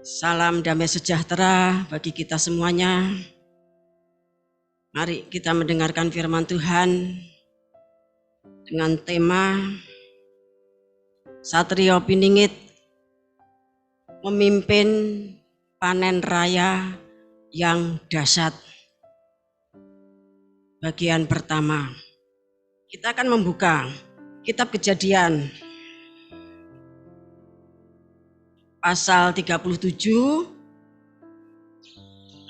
Salam damai sejahtera bagi kita semuanya. Mari kita mendengarkan firman Tuhan dengan tema Satrio Piningit memimpin panen raya yang dahsyat. Bagian pertama, kita akan membuka kitab Kejadian pasal 37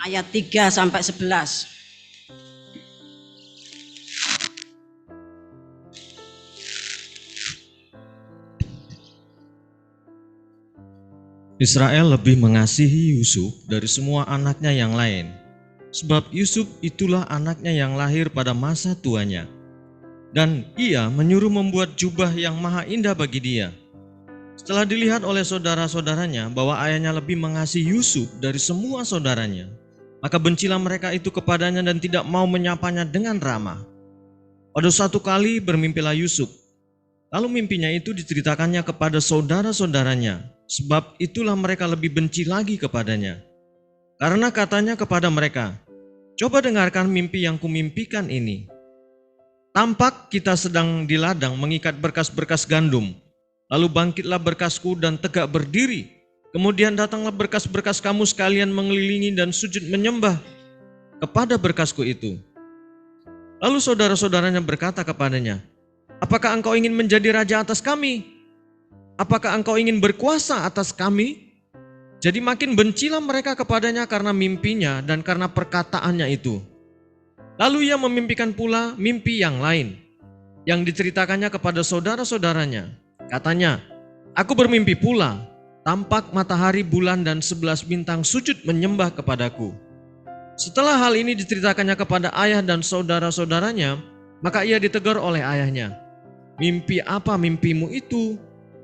ayat 3 sampai 11. Israel lebih mengasihi Yusuf dari semua anaknya yang lain, sebab Yusuf itulah anaknya yang lahir pada masa tuanya. Dan ia menyuruh membuat jubah yang maha indah bagi dia. Setelah dilihat oleh saudara-saudaranya bahwa ayahnya lebih mengasihi Yusuf dari semua saudaranya, maka bencilah mereka itu kepadanya dan tidak mau menyapanya dengan ramah. Pada suatu kali bermimpilah Yusuf. Lalu mimpinya itu diceritakannya kepada saudara-saudaranya, sebab itulah mereka lebih benci lagi kepadanya. Karena katanya kepada mereka, "Coba dengarkan mimpi yang kumimpikan ini. Tampak kita sedang di ladang mengikat berkas-berkas gandum. Lalu bangkitlah berkasku dan tegak berdiri. Kemudian datanglah berkas-berkas kamu sekalian mengelilingi dan sujud menyembah kepada berkasku itu." Lalu saudara-saudaranya berkata kepadanya, "Apakah engkau ingin menjadi raja atas kami? Apakah engkau ingin berkuasa atas kami?" Jadi makin bencilah mereka kepadanya karena mimpinya dan karena perkataannya itu. Lalu ia memimpikan pula mimpi yang lain, yang diceritakannya kepada saudara-saudaranya. Katanya, "Aku bermimpi pula, tampak matahari, bulan, dan 11 bintang sujud menyembah kepadaku." Setelah hal ini diceritakannya kepada ayah dan saudara-saudaranya, maka ia ditegur oleh ayahnya. "Mimpi apa mimpimu itu?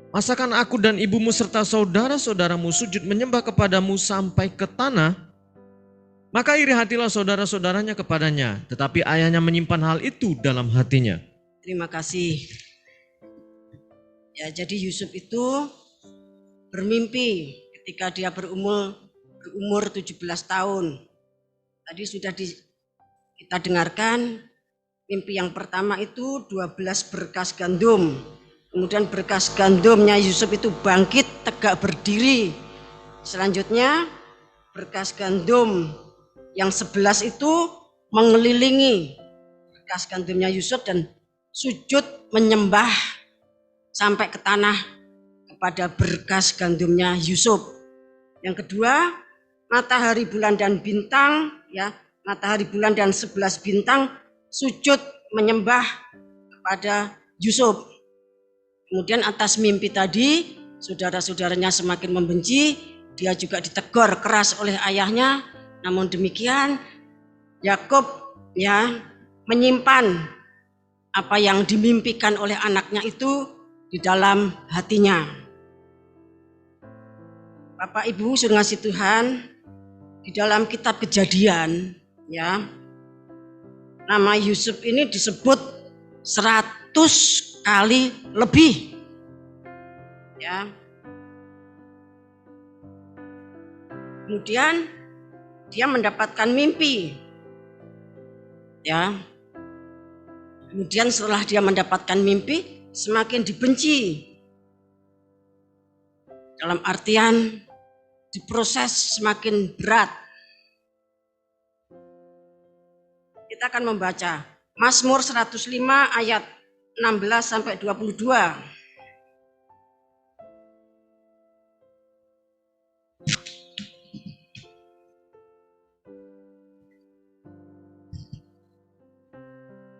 Masakan aku dan ibumu serta saudara-saudaramu sujud menyembah kepadamu sampai ke tanah?" Maka iri hatilah saudara-saudaranya kepadanya, tetapi ayahnya menyimpan hal itu dalam hatinya. Terima kasih. Ya, jadi Yusuf itu bermimpi ketika dia berumur 17 tahun. Tadi sudah kita dengarkan mimpi yang pertama itu 12 berkas gandum. Kemudian berkas gandumnya Yusuf itu bangkit tegak berdiri. Selanjutnya berkas gandum yang 11 itu mengelilingi berkas gandumnya Yusuf dan sujud menyembah sampai ke tanah kepada berkas gandumnya Yusuf. Yang kedua, matahari, bulan, dan bintang, ya, matahari, bulan, dan 11 bintang sujud menyembah kepada Yusuf. Kemudian atas mimpi tadi, saudara-saudaranya semakin membenci, dia juga ditegur keras oleh ayahnya. Namun demikian, Yakub menyimpan apa yang dimimpikan oleh anaknya itu di dalam hatinya. Bapak Ibu surgasi Tuhan, di dalam kitab Kejadian, ya, nama Yusuf ini disebut 100 kali lebih. Ya. Kemudian dia mendapatkan mimpi. Ya. Kemudian setelah dia mendapatkan mimpi, semakin dibenci. Dalam artian diproses semakin berat. Kita akan membaca Mazmur 105 ayat 16 sampai 22.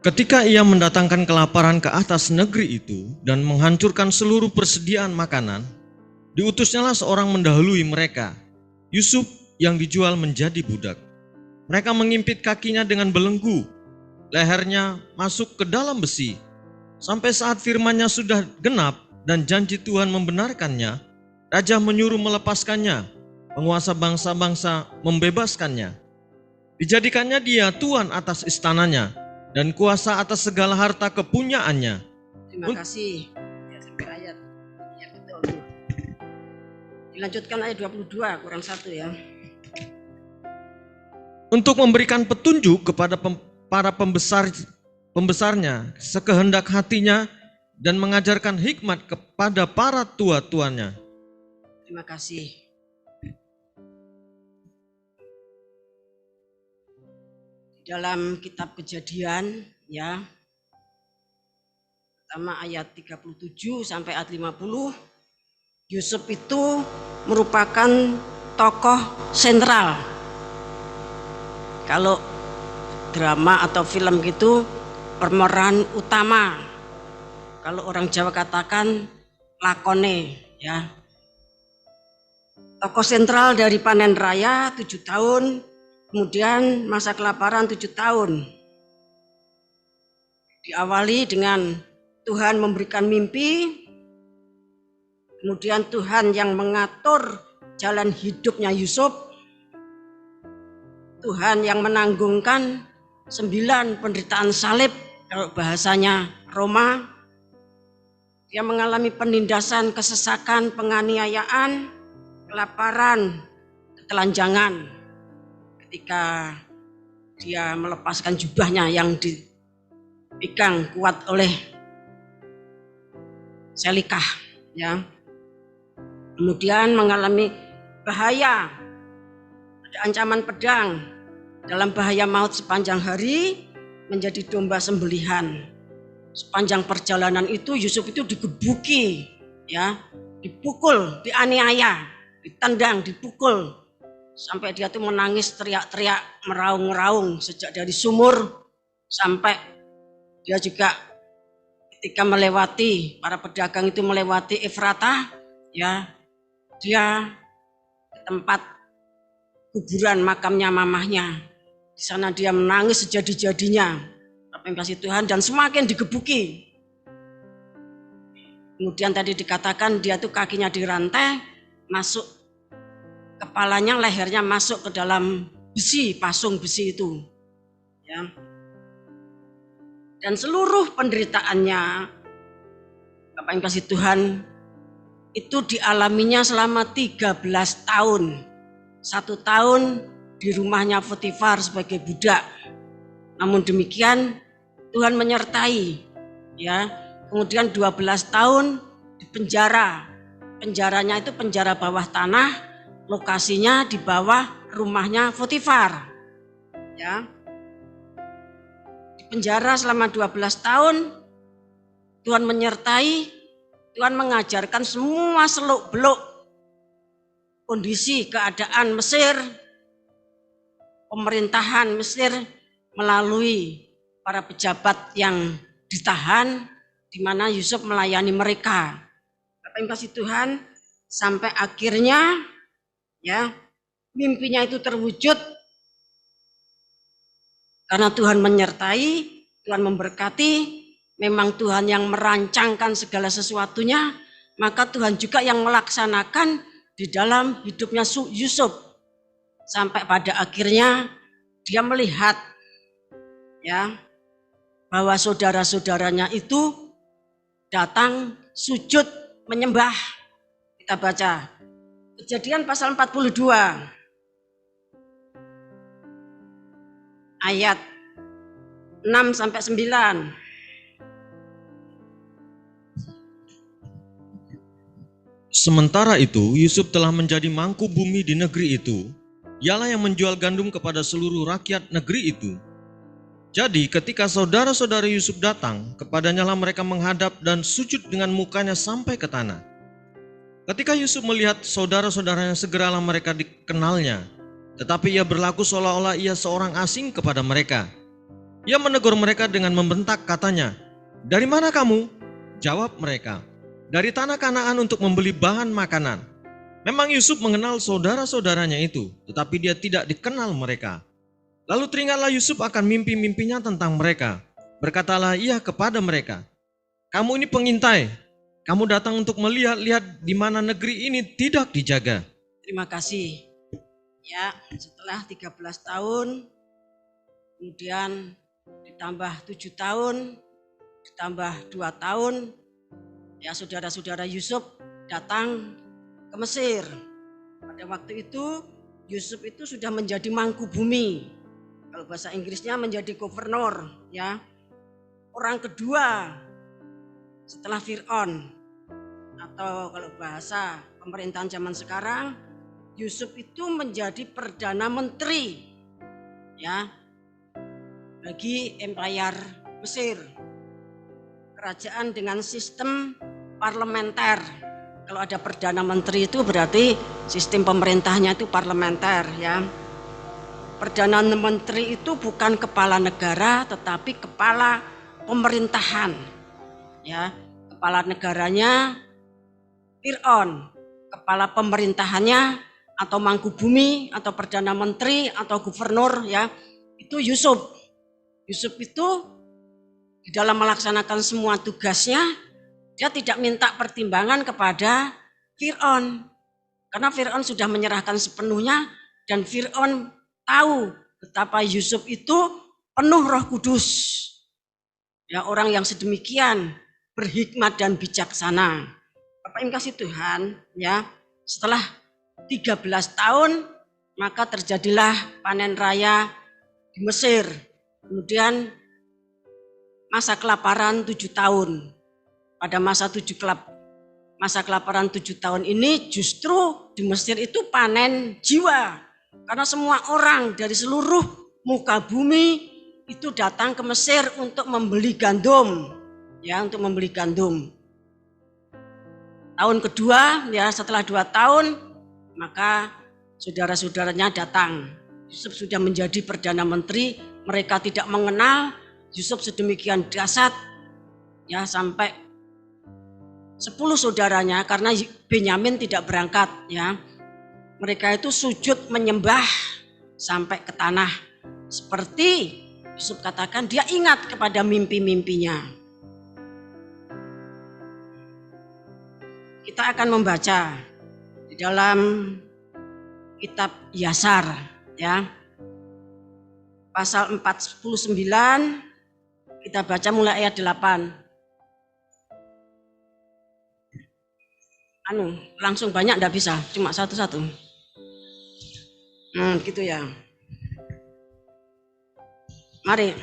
Ketika ia mendatangkan kelaparan ke atas negeri itu dan menghancurkan seluruh persediaan makanan, diutusnyalah seorang mendahului mereka, Yusuf yang dijual menjadi budak. Mereka mengimpit kakinya dengan belenggu, lehernya masuk ke dalam besi. Sampai saat firman-Nya sudah genap dan janji Tuhan membenarkannya, raja menyuruh melepaskannya, penguasa bangsa-bangsa membebaskannya. Dijadikannya dia tuan atas istananya dan kuasa atas segala harta kepunyaannya. Terima kasih. Ya, sampai ayat. Ya, betul. Dilanjutkan ayat 22 kurang 1 ya. Untuk memberikan petunjuk kepada para pembesarnya sekehendak hatinya dan mengajarkan hikmat kepada para tua-tuanya. Terima kasih. Dalam kitab Kejadian ya, pertama ayat 37 sampai ayat 50, Yusuf itu merupakan tokoh sentral. Kalau drama atau film gitu, pemeran utama. Kalau orang Jawa katakan lakone ya. Tokoh sentral dari panen raya 7 tahun, kemudian masa kelaparan 7 tahun. Diawali dengan Tuhan memberikan mimpi, kemudian Tuhan yang mengatur jalan hidupnya Yusuf, Tuhan yang menanggungkan 9 penderitaan salib, kalau bahasanya Roma. Dia mengalami penindasan, kesesakan, penganiayaan, kelaparan, ketelanjangan. Ketika dia melepaskan jubahnya yang dipegang kuat oleh Selikah, ya. Kemudian mengalami bahaya, ada ancaman pedang, dalam bahaya maut sepanjang hari, menjadi domba sembelihan. Sepanjang perjalanan itu Yusuf itu digebuki, ya, dipukul, dianiaya, ditendang, dipukul, sampai dia tuh menangis, teriak-teriak, meraung-raung sejak dari sumur sampai dia juga ketika melewati, para pedagang itu melewati Efratah, ya, dia ke tempat kuburan makamnya mamahnya. Di sana dia menangis sejadi-jadinya, apa yang kasih Tuhan, dan semakin digebuki. Kemudian tadi dikatakan dia tuh kakinya dirantai, masuk kepalanya, lehernya masuk ke dalam besi, pasung besi itu, ya. Dan seluruh penderitaannya, apa yang kasih Tuhan, itu dialaminya selama 13 tahun. 1 tahun di rumahnya Potifar sebagai budak. Namun demikian Tuhan menyertai, ya. Kemudian 12 tahun di penjara. Penjaranya itu penjara bawah tanah, lokasinya di bawah rumahnya Potifar, ya. Di penjara selama 12 tahun Tuhan menyertai, Tuhan mengajarkan semua seluk-beluk kondisi keadaan Mesir, pemerintahan Mesir melalui para pejabat yang ditahan, di mana Yusuf melayani mereka. Apa yang kasih Tuhan, sampai akhirnya, ya, mimpinya itu terwujud karena Tuhan menyertai, Tuhan memberkati. Memang Tuhan yang merancangkan segala sesuatunya, maka Tuhan juga yang melaksanakan di dalam hidupnya Yusuf. Sampai pada akhirnya dia melihat, ya, bahwa saudara-saudaranya itu datang sujud menyembah. Kita baca Kejadian pasal 42 ayat 6 sampai 9. Sementara itu, Yusuf telah menjadi mangku bumi di negeri itu. Ialah yang menjual gandum kepada seluruh rakyat negeri itu. Jadi ketika saudara-saudara Yusuf datang, kepadanya lah mereka menghadap dan sujud dengan mukanya sampai ke tanah. Ketika Yusuf melihat saudara-saudaranya, segeralah mereka dikenalnya. Tetapi ia berlaku seolah-olah ia seorang asing kepada mereka. Ia menegur mereka dengan membentak, katanya, "Dari mana kamu?" Jawab mereka, "Dari tanah Kanaan untuk membeli bahan makanan." Memang Yusuf mengenal saudara-saudaranya itu, tetapi dia tidak dikenal mereka. Lalu teringatlah Yusuf akan mimpi-mimpinya tentang mereka. Berkatalah ia kepada mereka, "Kamu ini pengintai, kamu datang untuk melihat-lihat di mana negeri ini tidak dijaga." Terima kasih. Ya, setelah 13 tahun, kemudian ditambah 7 tahun, ditambah 2 tahun, ya, saudara-saudara Yusuf datang ke Mesir. Pada waktu itu Yusuf itu sudah menjadi mangku bumi. Kalau bahasa Inggrisnya menjadi gubernur, ya. Orang kedua setelah Fir'aun, atau kalau bahasa pemerintahan zaman sekarang, Yusuf itu menjadi perdana menteri, ya, bagi Empire Mesir. Kerajaan dengan sistem parlementer. Kalau ada perdana menteri itu berarti sistem pemerintahnya itu parlementer, ya. Perdana menteri itu bukan kepala negara tetapi kepala pemerintahan, ya. Kepala negaranya Fir'aun, kepala pemerintahannya atau mangku bumi atau perdana menteri atau gubernur, ya, itu Yusuf. Yusuf itu di dalam melaksanakan semua tugasnya dia tidak minta pertimbangan kepada Fir'aun, karena Fir'aun sudah menyerahkan sepenuhnya dan Fir'aun tahu betapa Yusuf itu penuh Roh Kudus. Ya, orang yang sedemikian berhikmat dan bijaksana. Bapak Ibu kasih Tuhan, ya, setelah 13 tahun maka terjadilah panen raya di Mesir. Kemudian masa kelaparan 7 tahun. Pada masa kelaparan 7 tahun ini justru di Mesir itu panen jiwa. Karena semua orang dari seluruh muka bumi itu datang ke Mesir untuk membeli gandum, ya, untuk membeli gandum. Tahun kedua, ya, setelah 2 tahun, maka saudara-saudaranya datang. Yusuf sudah menjadi perdana menteri, mereka tidak mengenal Yusuf sedemikian dahsyat, ya, sampai 10 saudaranya, karena Benyamin tidak berangkat, ya. Mereka itu sujud menyembah sampai ke tanah. Seperti Yusuf katakan, dia ingat kepada mimpi-mimpinya. Kita akan membaca di dalam kitab Yasar, ya. Pasal 49, kita baca mulai ayat 8. Langsung banyak enggak bisa, cuma satu-satu. Gitu ya. Mari.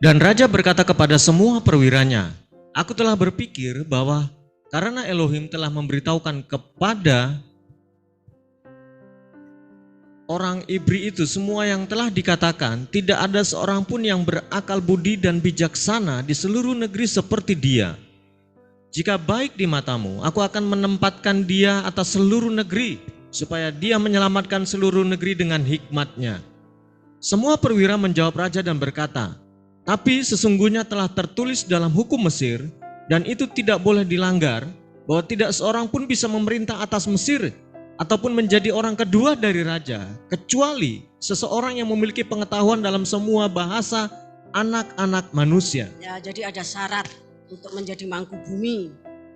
Dan raja berkata kepada semua perwiranya, aku telah berpikir bahwa karena Elohim telah memberitahukan kepada orang Ibri itu semua yang telah dikatakan, tidak ada seorang pun yang berakal budi dan bijaksana di seluruh negeri seperti dia. Jika baik di matamu, aku akan menempatkan dia atas seluruh negeri, supaya dia menyelamatkan seluruh negeri dengan hikmatnya. Semua perwira menjawab raja dan berkata, tapi sesungguhnya telah tertulis dalam hukum Mesir, dan itu tidak boleh dilanggar, bahwa tidak seorang pun bisa memerintah atas Mesir, ataupun menjadi orang kedua dari raja, kecuali seseorang yang memiliki pengetahuan dalam semua bahasa anak-anak manusia. Ya, jadi ada syarat untuk menjadi mangku bumi.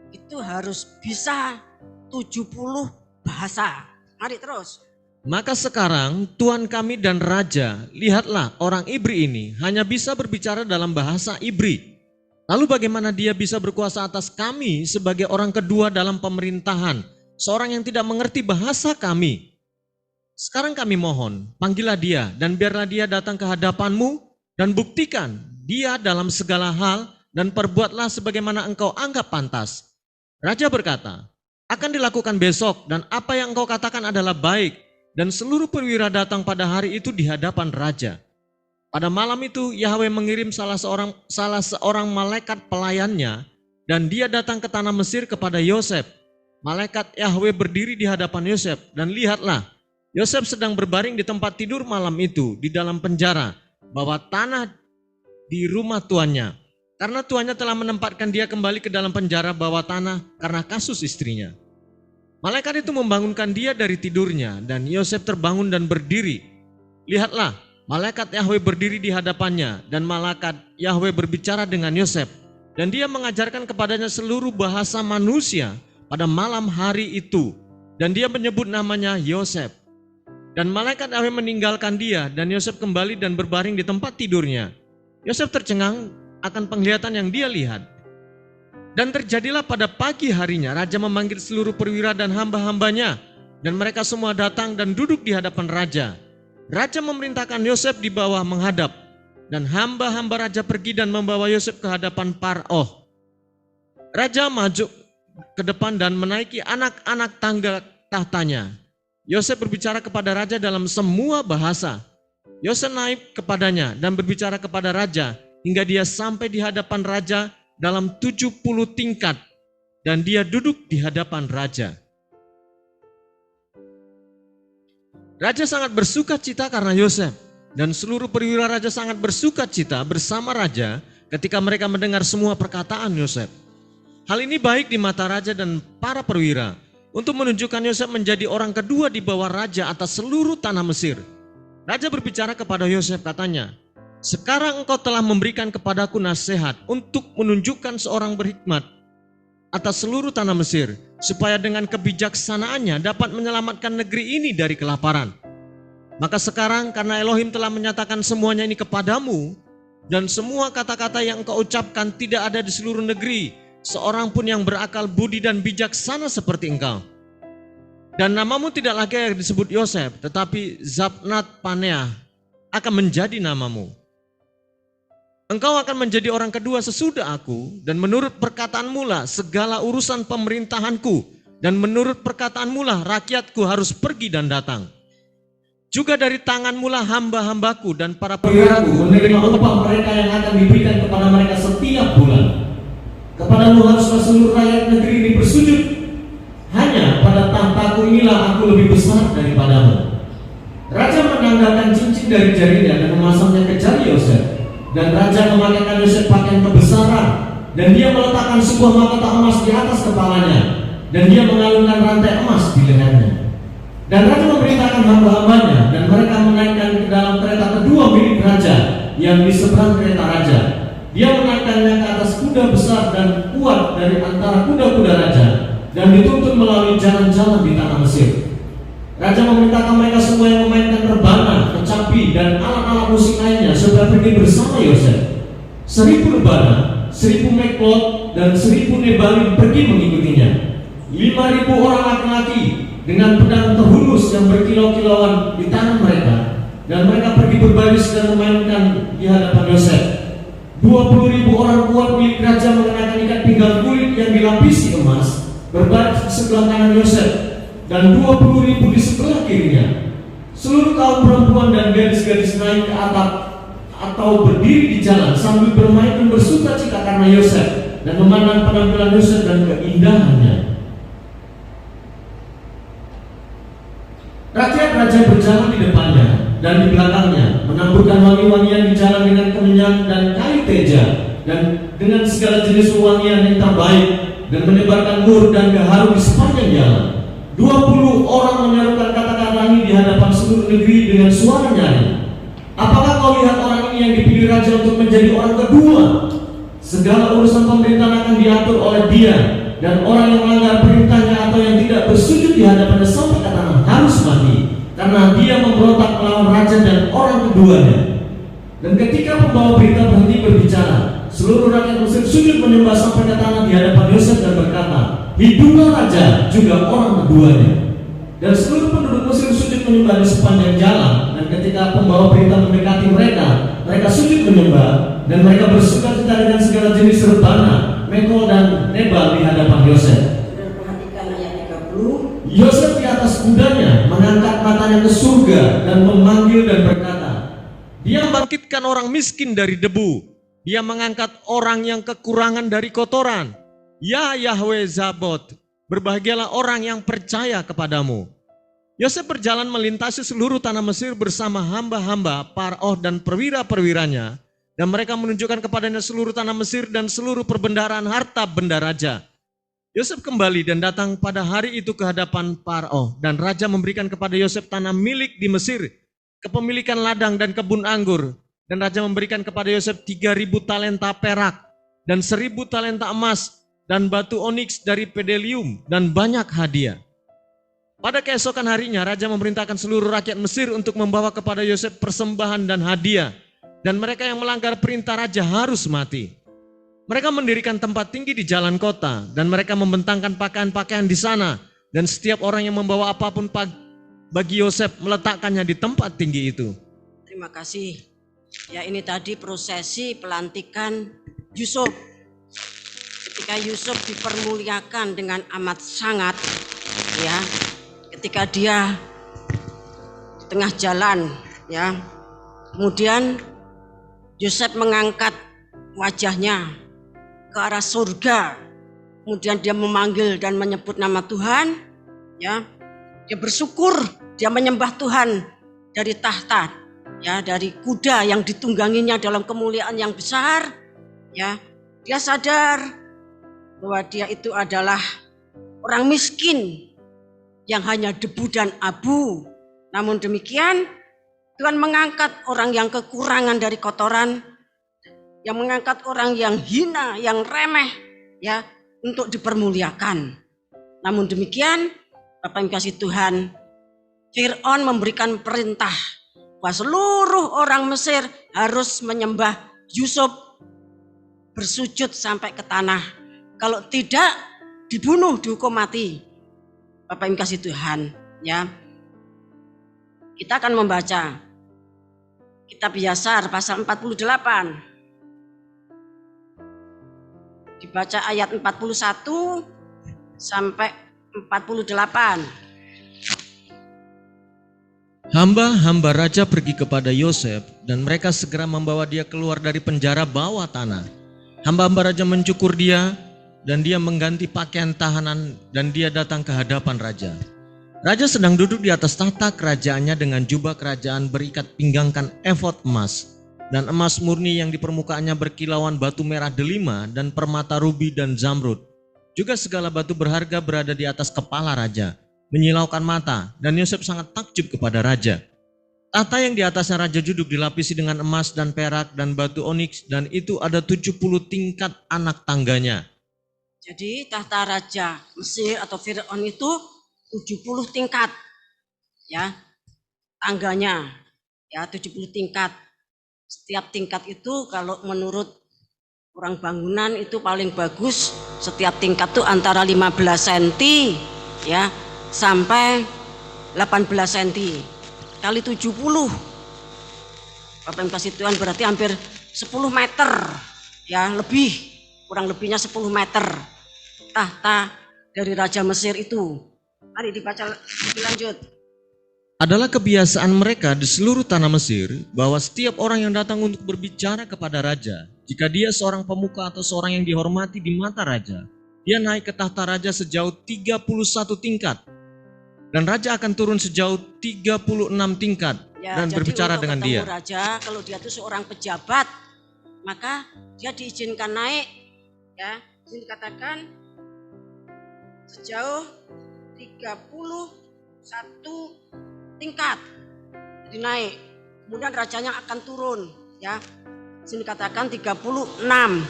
Itu harus bisa 70 bahasa. Mari terus. Maka sekarang Tuan kami dan Raja, lihatlah orang Ibri ini hanya bisa berbicara dalam bahasa Ibri. Lalu bagaimana dia bisa berkuasa atas kami sebagai orang kedua dalam pemerintahan, seorang yang tidak mengerti bahasa kami? Sekarang kami mohon, panggillah dia dan biarlah dia datang ke hadapanmu dan buktikan dia dalam segala hal dan perbuatlah sebagaimana engkau anggap pantas. Raja berkata, akan dilakukan besok dan apa yang engkau katakan adalah baik. Dan seluruh perwira datang pada hari itu di hadapan raja. Pada malam itu Yahweh mengirim salah seorang malaikat pelayannya dan dia datang ke tanah Mesir kepada Yosef. Malaikat Yahweh berdiri di hadapan Yosef dan lihatlah, Yosef sedang berbaring di tempat tidur malam itu di dalam penjara, bawah tanah di rumah tuannya. Karena tuannya telah menempatkan dia kembali ke dalam penjara bawah tanah karena kasus istrinya. Malaikat itu membangunkan dia dari tidurnya dan Yosef terbangun dan berdiri. Lihatlah, malaikat Yahweh berdiri di hadapannya dan malaikat Yahweh berbicara dengan Yosef dan dia mengajarkan kepadanya seluruh bahasa manusia pada malam hari itu dan dia menyebut namanya Yosef. Dan malaikat Yahweh meninggalkan dia dan Yosef kembali dan berbaring di tempat tidurnya. Yosef tercengang akan penglihatan yang dia lihat. Dan terjadilah pada pagi harinya raja memanggil seluruh perwira dan hamba-hambanya dan mereka semua datang dan duduk di hadapan raja. Raja memerintahkan Yosef di bawah menghadap, dan hamba-hamba raja pergi dan membawa Yosef ke hadapan Paroh. Raja maju ke depan dan menaiki anak-anak tangga tahtanya. Yosef berbicara kepada raja dalam semua bahasa. Yosef naik kepadanya dan berbicara kepada raja hingga dia sampai di hadapan raja dalam 70 tingkat, dan dia duduk di hadapan raja. Raja sangat bersuka cita karena Yosef, dan seluruh perwira raja sangat bersuka cita bersama raja ketika mereka mendengar semua perkataan Yosef. Hal ini baik di mata raja dan para perwira untuk menunjukkan Yosef menjadi orang kedua di bawah raja atas seluruh tanah Mesir. Raja berbicara kepada Yosef, katanya, "Sekarang engkau telah memberikan kepadaku nasihat untuk menunjukkan seorang berhikmat atas seluruh tanah Mesir, supaya dengan kebijaksanaannya dapat menyelamatkan negeri ini dari kelaparan. Maka sekarang karena Elohim telah menyatakan semuanya ini kepadamu, dan semua kata-kata yang engkau ucapkan tidak ada di seluruh negeri seorang pun yang berakal budi dan bijaksana seperti engkau. Dan namamu tidak lagi disebut Yosef, tetapi Zapnat Paneah akan menjadi namamu. Engkau akan menjadi orang kedua sesudah aku, dan menurut perkataanmu lah segala urusan pemerintahanku, dan menurut perkataanmu lah rakyatku harus pergi dan datang. Juga dari tanganmu lah hamba-hambaku dan para perwiraku menerima upah mereka yang akan diberikan kepada mereka setiap bulan. Kepadamu haruslah seluruh rakyat negeri ini bersujud. Hanya pada tahtaku inilah aku lebih besar daripadamu." Raja menanggalkan cincin dari jarinya dan memasangnya ke jari Yosef. Dan raja memakaikan Yosef pakaian kebesaran, dan dia meletakkan sebuah mahkota emas di atas kepalanya, dan dia mengalunkan rantai emas di lehernya. Dan raja memerintahkan hamba-hambanya, dan mereka menaikkan ke dalam kereta kedua milik raja yang di seberang kereta raja. Dia menaikkannya ke atas kuda besar dan kuat dari antara kuda-kuda raja, dan dituntun melalui jalan-jalan di tanah Mesir. Raja memerintahkan mereka semua yang memainkan rebana, kecapi, dan alat-alat musik lainnya supaya pergi bersama Yosef. 1000 rebana, 1000 meklot, dan 1000 nebalim pergi mengikutinya. 5000 orang laki-laki dengan pedang terhunus yang berkilau-kilauan di tangan mereka, dan mereka pergi berbaris dan memainkan di hadapan Yosef. 20.000 orang kuat milik raja mengenakan ikat pinggang kulit yang dilapisi emas berbaris di sebelah kanan Yosef, dan 20.000 di sebelah kirinya. Seluruh kaum perempuan dan gadis-gadis naik ke atap atau berdiri di jalan sambil bermain dan bersuka cita karena Yosef, dan memandang penampilan Yosef dan keindahannya. Rakyat raja berjalan di depannya dan di belakangnya, menaburkan wangi-wangian di jalan dengan kemenyan dan kayu teja, dan dengan segala jenis wangian yang terbaik, dan menebarkan mur dan gaharu di sepanjang jalan. 20 orang menyerukan kata-kata ini di hadapan seluruh negeri dengan suara nyaring. "Apakah kau lihat orang ini yang dipilih raja untuk menjadi orang kedua? Segala urusan pemerintahan akan diatur oleh dia, dan orang yang melanggar perintahnya atau yang tidak bersujud di hadapannya sampai ke tanah harus mati, karena dia memberontak melawan raja dan orang keduanya." Dan ketika pembawa berita berhenti berbicara, seluruh rakyat Mesir sujud menyembah sampai ke tanah di hadapan Yosef dan berkata, "Hiduplah raja juga orang keduanya." Dan seluruh penduduk Mesir sujud menyembah di sepanjang jalan. Dan ketika pembawa berita mendekati mereka, mereka sujud menyembah, dan mereka bersuka cita dengan segala jenis rebana, mekol, dan nebal di hadapan Yosef. Dan perhatikan ayat 30. Yosef di atas kudanya mengangkat matanya ke surga dan memanggil dan berkata, "Dia membangkitkan orang miskin dari debu. Dia mengangkat orang yang kekurangan dari kotoran. Ya Yahweh Zabot, berbahagialah orang yang percaya kepadamu." Yosef berjalan melintasi seluruh tanah Mesir bersama hamba-hamba, Paroh dan perwira-perwiranya, dan mereka menunjukkan kepadanya seluruh tanah Mesir dan seluruh perbendaharaan harta benda raja. Yosef kembali dan datang pada hari itu ke hadapan Paroh, dan raja memberikan kepada Yosef tanah milik di Mesir, kepemilikan ladang dan kebun anggur, dan raja memberikan kepada Yosef 3.000 talenta perak dan 1.000 talenta emas dan batu oniks dari Pedelium dan banyak hadiah. Pada keesokan harinya raja memerintahkan seluruh rakyat Mesir untuk membawa kepada Yosef persembahan dan hadiah, dan mereka yang melanggar perintah raja harus mati. Mereka mendirikan tempat tinggi di jalan kota, dan mereka membentangkan pakaian-pakaian di sana, Dan setiap orang yang membawa apapun bagi Yosef meletakkannya di tempat tinggi itu. Terima kasih. Ya, ini tadi prosesi pelantikan Yusuf. Ketika Yusuf dipermuliakan dengan amat sangat, ya, ketika dia di tengah jalan, ya, kemudian Yosef mengangkat wajahnya ke arah surga, kemudian dia memanggil dan menyebut nama Tuhan, ya, dia bersyukur, dia menyembah Tuhan dari tahta, ya, dari kuda yang ditungganginya dalam kemuliaan yang besar, ya, dia sadar bahwa dia itu adalah orang miskin yang hanya debu dan abu. Namun demikian, Tuhan mengangkat orang yang kekurangan dari kotoran, yang mengangkat orang yang hina, yang remeh, ya, untuk dipermuliakan. Namun demikian, Bapak yang kasih Tuhan, Fir'aun memberikan perintah bahwa seluruh orang Mesir harus menyembah Yusuf, bersujud sampai ke tanah. Kalau tidak, dibunuh, dihukum mati. Bapak yang kasih Tuhan, ya. Kita akan membaca Kitab Yasar pasal 48. Dibaca ayat 41 sampai 48. Hamba-hamba raja pergi kepada Yosef dan mereka segera membawa dia keluar dari penjara bawah tanah. Hamba-hamba raja mencukur dia dan dia mengganti pakaian tahanan dan dia datang ke hadapan raja. Raja sedang duduk di atas tahta kerajaannya dengan jubah kerajaan berikat pinggangkan efod emas dan emas murni yang di permukaannya berkilauan batu merah delima dan permata rubi dan zamrud. Juga segala batu berharga berada di atas kepala raja, menyilaukan mata, dan Yosef sangat takjub kepada raja. Tahta yang di atasnya raja duduk dilapisi dengan emas dan perak dan batu oniks, dan itu ada 70 tingkat anak tangganya. Jadi tahta raja Mesir atau Fir'aun itu 70 tingkat, ya, tangganya, ya, 70 tingkat. Setiap tingkat itu kalau menurut orang bangunan itu paling bagus, setiap tingkat itu antara 15 cm, ya, sampai 18 cm kali 70. Bapak yang kasih Tuhan, berarti hampir 10 meter, ya, lebih, kurang lebihnya 10 meter tahta dari Raja Mesir itu. Mari dibaca lebih lanjut. Adalah kebiasaan mereka di seluruh tanah Mesir bahwa setiap orang yang datang untuk berbicara kepada raja, jika dia seorang pemuka atau seorang yang dihormati di mata raja, dia naik ke tahta raja sejauh 31 tingkat. Dan raja akan turun sejauh 36 tingkat, ya, dan berbicara dengan dia. Raja, kalau dia itu seorang pejabat, maka dia diizinkan naik, ya, dikatakan sejauh 31 tingkat, jadi naik. Kemudian rajanya akan turun, ya. Sini katakan 36, 31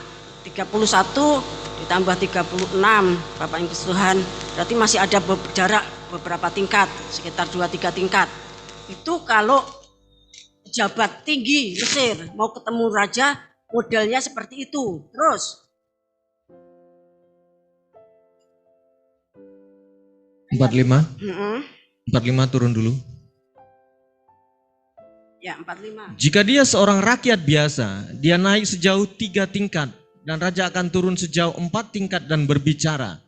ditambah 36, Bapak yang Tuhan, berarti masih ada jarak beberapa tingkat, sekitar 2-3 tingkat. Itu kalau pejabat tinggi Mesir mau ketemu raja, modelnya seperti itu. Terus 45 turun dulu. Ya, 45. Jika dia seorang rakyat biasa, dia naik sejauh 3 tingkat, dan raja akan turun sejauh 4 tingkat dan berbicara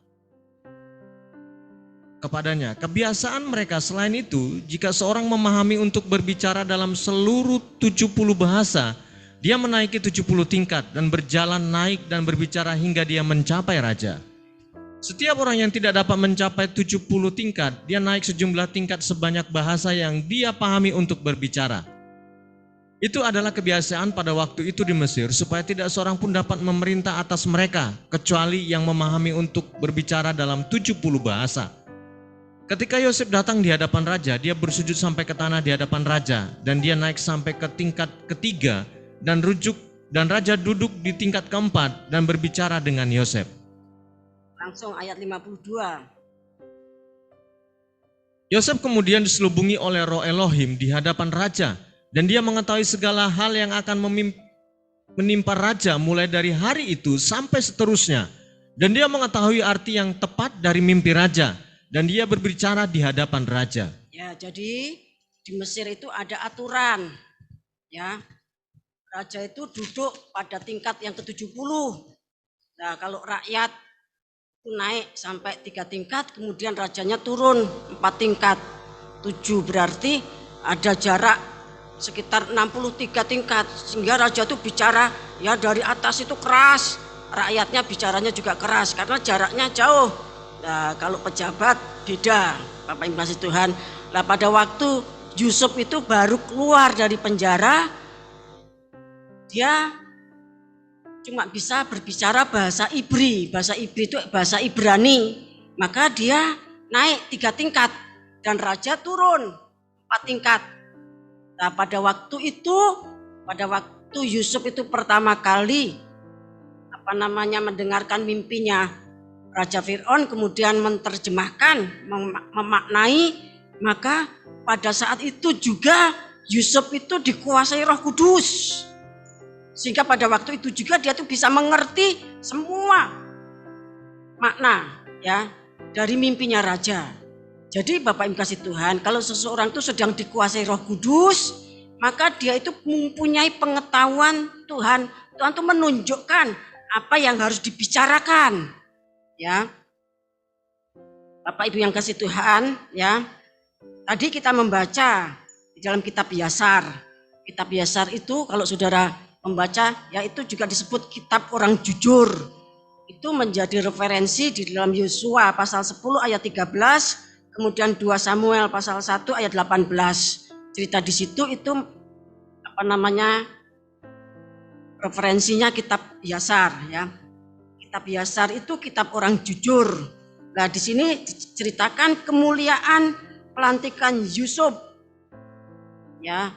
kepadanya. Kebiasaan mereka selain itu, jika seorang memahami untuk berbicara dalam seluruh 70 bahasa, dia menaiki 70 tingkat dan berjalan naik dan berbicara hingga dia mencapai raja. Setiap orang yang tidak dapat mencapai 70 tingkat, dia naik sejumlah tingkat sebanyak bahasa yang dia pahami untuk berbicara. Itu adalah kebiasaan pada waktu itu di Mesir, supaya tidak seorang pun dapat memerintah atas mereka, kecuali yang memahami untuk berbicara dalam 70 bahasa. Ketika Yosef datang di hadapan raja, dia bersujud sampai ke tanah di hadapan raja, dan dia naik sampai ke tingkat ketiga, dan raja duduk di tingkat keempat dan berbicara dengan Yosef. Langsung ayat 52. Yosef kemudian diselubungi oleh Roh Elohim di hadapan raja, dan dia mengetahui segala hal yang akan menimpa raja mulai dari hari itu sampai seterusnya. Dan dia mengetahui arti yang tepat dari mimpi raja. dan dia berbicara di hadapan raja. Ya, jadi di Mesir itu ada aturan. Ya. Raja itu duduk pada tingkat yang ke-70. Nah, kalau rakyat itu naik sampai 3 tingkat, kemudian rajanya turun 4 tingkat. 7 berarti ada jarak sekitar 63 tingkat, sehingga raja itu bicara ya dari atas itu keras, rakyatnya bicaranya juga keras karena jaraknya jauh. Nah, kalau pejabat beda, Bapak Ibu kasih Tuhan. Nah, pada waktu Yusuf itu baru keluar dari penjara, dia cuma bisa berbicara bahasa Ibri. Bahasa Ibri itu bahasa Ibrani. Maka dia naik 3 tingkat dan raja turun 4 tingkat. Nah, pada waktu Yusuf itu pertama kali mendengarkan mimpinya Raja Fir'aun, kemudian menerjemahkan, memaknai, maka pada saat itu juga Yusuf itu dikuasai Roh Kudus. Sehingga pada waktu itu juga dia tuh bisa mengerti semua makna ya dari mimpinya raja. Jadi Bapak Ibu kasih Tuhan, kalau seseorang itu sedang dikuasai Roh Kudus, maka dia itu mempunyai pengetahuan Tuhan. Tuhan itu menunjukkan apa yang harus dibicarakan. Ya. Bapak Ibu yang kasih Tuhan, ya. Tadi kita membaca di dalam kitab Yasar. Kitab Yasar itu kalau saudara membaca, ya itu juga disebut kitab orang jujur. Itu menjadi referensi di dalam Yosua pasal 10 ayat 13, kemudian 2 Samuel pasal 1 ayat 18. Cerita di situ itu referensinya kitab Yasar ya. Kitab Yasar itu kitab orang jujur. Nah, di sini diceritakan kemuliaan pelantikan Yusuf. Ya.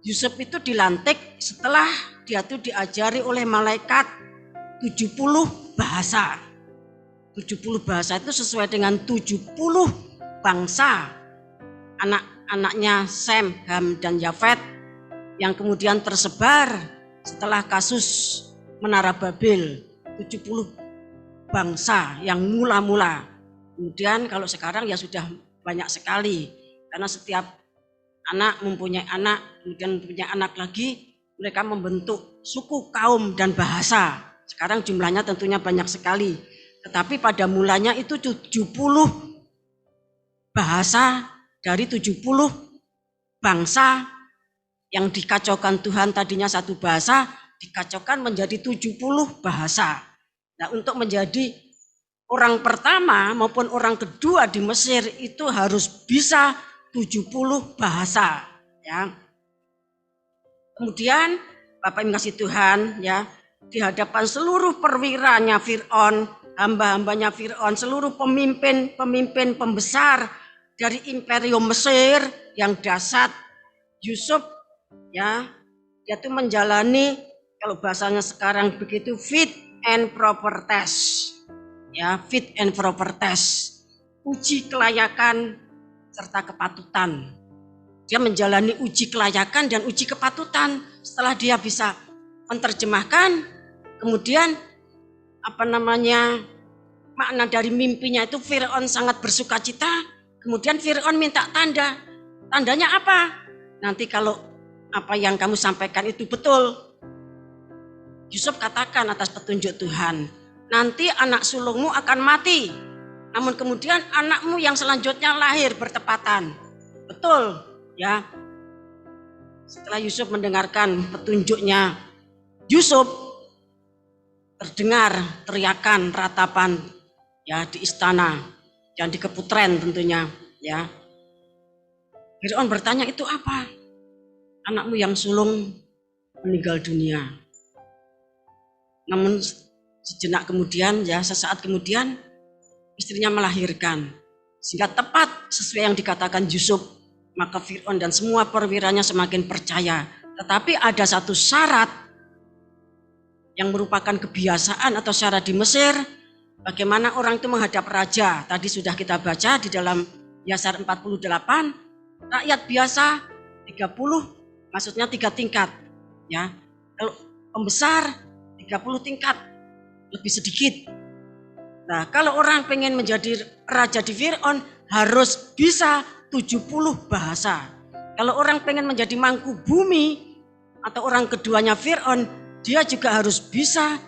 Yusuf itu dilantik setelah dia tuh diajari oleh malaikat 70 bahasa. 70 bahasa itu sesuai dengan 70 bangsa anak-anaknya Sem, Ham, dan Yafet yang kemudian tersebar setelah kasus Menara Babel. 70 bangsa yang mula-mula. Kemudian kalau sekarang ya sudah banyak sekali karena setiap anak mempunyai anak, kemudian mempunyai anak lagi, mereka membentuk suku, kaum, dan bahasa. Sekarang jumlahnya tentunya banyak sekali. Tetapi pada mulanya itu 70 bahasa dari 70 bangsa yang dikacaukan Tuhan, tadinya satu bahasa dikacaukan menjadi 70 bahasa. Nah, untuk menjadi orang pertama maupun orang kedua di Mesir itu harus bisa 70 bahasa ya. Kemudian Bapak Ibu kasih Tuhan ya, di hadapan seluruh perwiranya Fir'aun, hamba-hambanya Fir'aun, seluruh pemimpin pembesar dari imperium Mesir yang dahsyat, Yusuf ya, dia tuh menjalani kalau bahasanya sekarang begitu fit and proper test. Ya, fit and proper test. Uji kelayakan serta kepatutan. Dia menjalani uji kelayakan dan uji kepatutan. Setelah dia bisa menerjemahkan, kemudian makna dari mimpinya itu Fir'aun sangat bersukacita. Kemudian Fir'aun minta tanda. Tandanya apa? Nanti kalau apa yang kamu sampaikan itu betul, Yusuf katakan atas petunjuk Tuhan, nanti anak sulungmu akan mati. Namun kemudian anakmu yang selanjutnya lahir bertepatan. Betul, ya. Setelah Yusuf mendengarkan petunjuknya, Yusuf terdengar teriakan, ratapan ya di istana dan di keputren tentunya, ya. Fir'aun bertanya, itu apa? Anakmu yang sulung meninggal dunia. Namun sejenak kemudian, ya sesaat kemudian istrinya melahirkan. Sehingga tepat sesuai yang dikatakan Yusuf, maka Fir'aun dan semua perwiranya semakin percaya. Tetapi ada satu syarat yang merupakan kebiasaan atau syarat di Mesir, bagaimana orang itu menghadap raja. Tadi sudah kita baca di dalam Yasar 48, rakyat biasa 30, maksudnya 3 tingkat. Ya, kalau pembesar 30 tingkat, lebih sedikit. Nah, kalau orang pengen menjadi raja di Fir'aun harus bisa 70 bahasa. Kalau orang pengen menjadi mangku bumi atau orang keduanya Fir'aun, dia juga harus bisa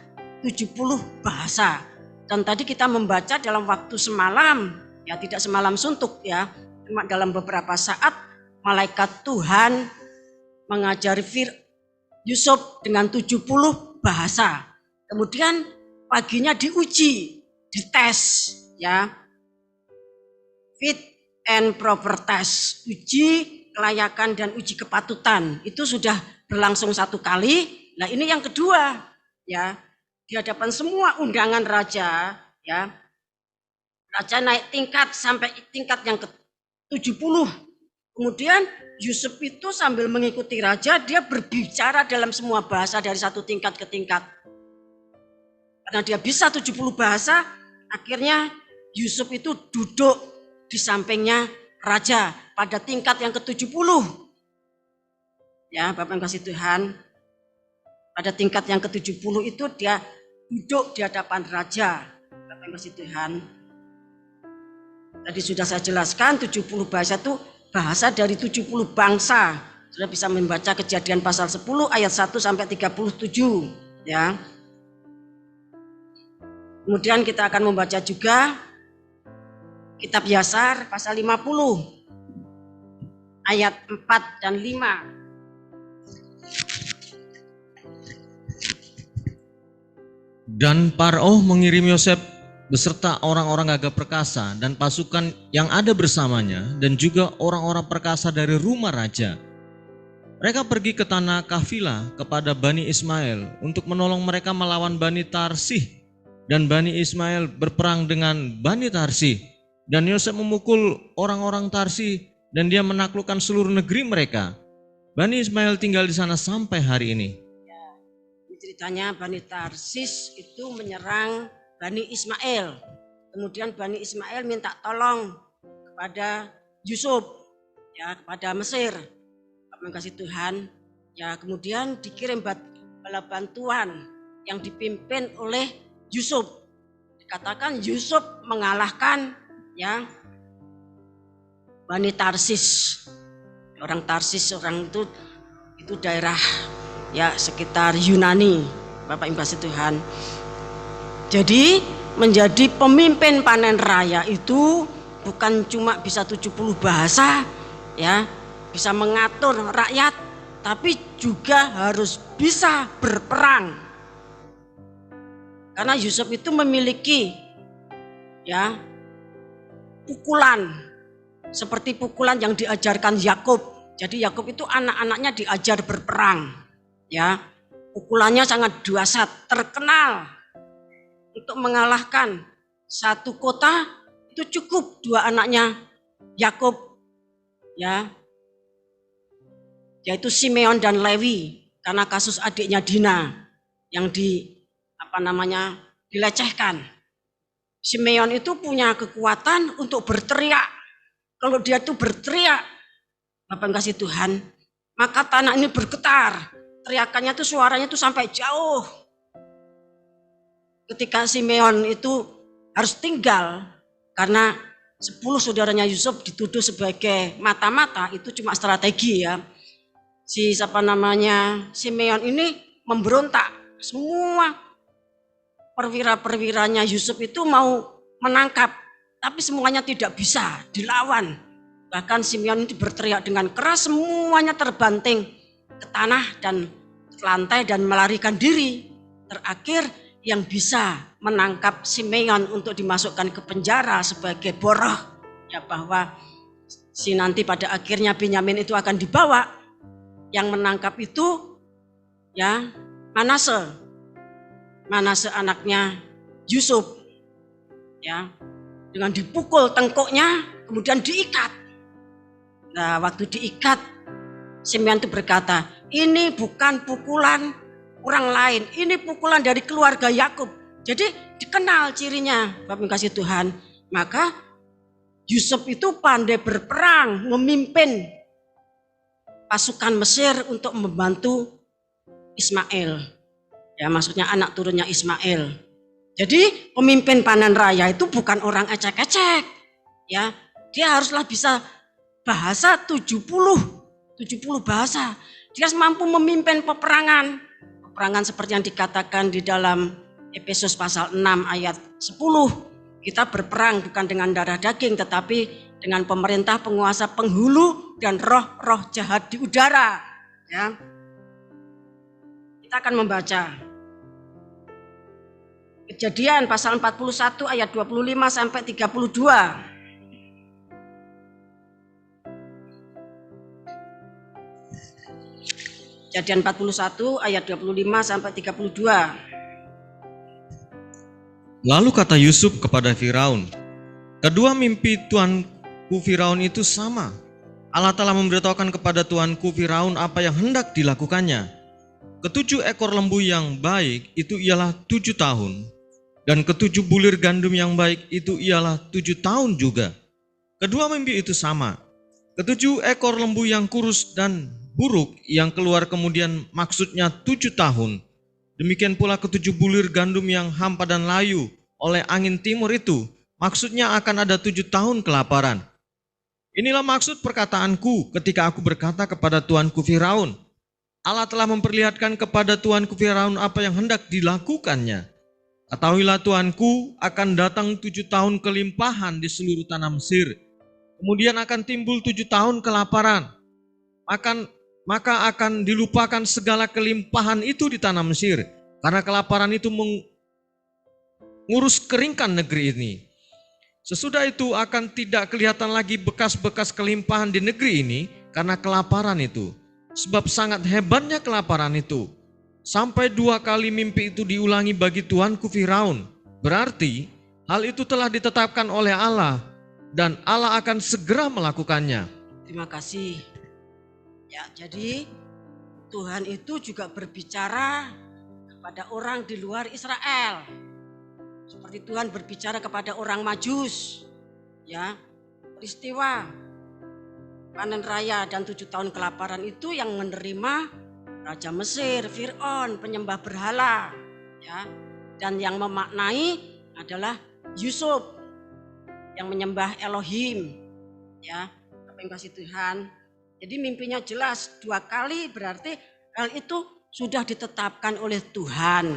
70 bahasa. Dan tadi kita membaca dalam waktu semalam, ya tidak semalam suntuk ya, cuma dalam beberapa saat malaikat Tuhan mengajari Yusuf dengan 70 bahasa. Kemudian paginya diuji, dites ya. Fit and proper test, uji kelayakan dan uji kepatutan. Itu sudah berlangsung 1 kali. Nah, ini yang kedua ya. Di hadapan semua undangan raja ya. Raja naik tingkat sampai tingkat yang ke-70. Kemudian Yusuf itu sambil mengikuti raja, dia berbicara dalam semua bahasa dari satu tingkat ke tingkat. Karena dia bisa 70 bahasa, akhirnya Yusuf itu duduk di sampingnya raja pada tingkat yang ke-70. Ya, Bapak yang kasih Tuhan, pada tingkat yang ke-70 itu dia duduk di hadapan raja. Bapak yang kasih Tuhan. Tadi sudah saya jelaskan 70 bahasa itu bahasa dari 70 bangsa. Sudah bisa membaca Kejadian pasal 10 ayat 1 sampai 37 ya. Kemudian kita akan membaca juga Kitab Yasar pasal 50 ayat 4 dan 5. Dan Paroh mengirim Yosef beserta orang-orang gagah perkasa dan pasukan yang ada bersamanya dan juga orang-orang perkasa dari rumah raja. Mereka pergi ke tanah Kafila kepada Bani Ismail untuk menolong mereka melawan Bani Tarsih, dan Bani Ismail berperang dengan Bani Tarsih, dan Yosef memukul orang-orang Tarsih dan dia menaklukkan seluruh negeri mereka. Bani Ismail tinggal di sana sampai hari ini. Ya, ini ceritanya Bani Tarsis itu menyerang Bani Ismail. Kemudian Bani Ismail minta tolong kepada Yusuf, ya, kepada Mesir. Terima kasih Tuhan. Ya, kemudian dikirim bala bantuan yang dipimpin oleh Yusuf. Dikatakan Yusuf mengalahkan ya Bani Tarsis. Orang Tarsis, orang itu daerah ya sekitar Yunani. Bapak Ibu kasih Tuhan. Jadi menjadi pemimpin panen raya itu bukan cuma bisa 70 bahasa ya, bisa mengatur rakyat, tapi juga harus bisa berperang. Karena Yusuf itu memiliki ya pukulan seperti pukulan yang diajarkan Yakub. Jadi Yakub itu anak-anaknya diajar berperang ya. Pukulannya sangat dahsyat, terkenal. Untuk mengalahkan satu kota itu cukup 2 anaknya Yakub ya, yaitu Simeon dan Lewi, karena kasus adiknya Dina yang dilecehkan. Simeon itu punya kekuatan untuk berteriak. Kalau dia itu berteriak, Bapak kasih Tuhan, maka tanah ini bergetar. Teriakannya itu suaranya itu sampai jauh. Ketika Simeon itu harus tinggal karena 10 saudaranya Yusuf dituduh sebagai mata-mata, itu cuma strategi ya. Simeon ini memberontak. Semua perwira-perwiranya Yusuf itu mau menangkap, tapi semuanya tidak bisa dilawan. Bahkan Simeon itu berteriak dengan keras, semuanya terbanting ke tanah dan ke lantai dan melarikan diri. Terakhir yang bisa menangkap Simeon untuk dimasukkan ke penjara sebagai boroh ya, bahwa nanti pada akhirnya Benyamin itu akan dibawa. Yang menangkap itu ya Manase anaknya Yusuf ya, dengan dipukul tengkuknya kemudian diikat. Nah, waktu diikat Simeon itu berkata, ini bukan pukulan orang lain, ini pukulan dari keluarga Yakub. Jadi dikenal cirinya, Bapak kasih Tuhan. Maka Yusuf itu pandai berperang, memimpin pasukan Mesir untuk membantu Ismail. Ya, maksudnya anak turunnya Ismail. Jadi pemimpin panen raya itu bukan orang ecek-ecek, ya. Dia haruslah bisa bahasa 70 bahasa. Dia mampu memimpin peperangan seperti yang dikatakan di dalam Efesus pasal 6 ayat 10. Kita berperang bukan dengan darah daging, tetapi dengan pemerintah, penguasa, penghulu, dan roh-roh jahat di udara. Ya. Kita akan membaca Kejadian pasal 41 ayat 25 sampai 32. Kejadian 41 ayat 25 sampai 32. Lalu kata Yusuf kepada Firaun, kedua mimpi tuanku Firaun itu sama. Allah telah memberitahukan kepada tuanku Firaun apa yang hendak dilakukannya. Ketujuh ekor lembu yang baik itu ialah 7 tahun, dan ketujuh bulir gandum yang baik itu ialah 7 tahun juga. Kedua mimpi itu sama. Ketujuh ekor lembu yang kurus dan buruk yang keluar kemudian maksudnya 7 tahun. Demikian pula ketujuh bulir gandum yang hampa dan layu oleh angin timur itu, maksudnya akan ada 7 tahun kelaparan. Inilah maksud perkataanku ketika aku berkata kepada tuanku Firaun, Allah telah memperlihatkan kepada tuanku Firaun apa yang hendak dilakukannya. Ketahuilah tuanku, akan datang 7 tahun kelimpahan di seluruh tanah Mesir. Kemudian akan timbul 7 tahun kelaparan. Maka akan dilupakan segala kelimpahan itu di tanah Mesir, karena kelaparan itu mengurus keringkan negeri ini. Sesudah itu akan tidak kelihatan lagi bekas-bekas kelimpahan di negeri ini karena kelaparan itu. Sebab sangat hebatnya kelaparan itu. Sampai 2 kali mimpi itu diulangi bagi tuanku Firaun. Berarti hal itu telah ditetapkan oleh Allah dan Allah akan segera melakukannya. Terima kasih. Ya, jadi Tuhan itu juga berbicara kepada orang di luar Israel. Seperti Tuhan berbicara kepada orang Majus. Ya, peristiwa panen raya dan 7 tahun kelaparan itu yang menerima Raja Mesir, Fir'aun, penyembah berhala. Ya, dan yang memaknai adalah Yusuf yang menyembah Elohim. Ya, apa yang kasih Tuhan. Jadi mimpinya jelas 2 kali, berarti hal itu sudah ditetapkan oleh Tuhan.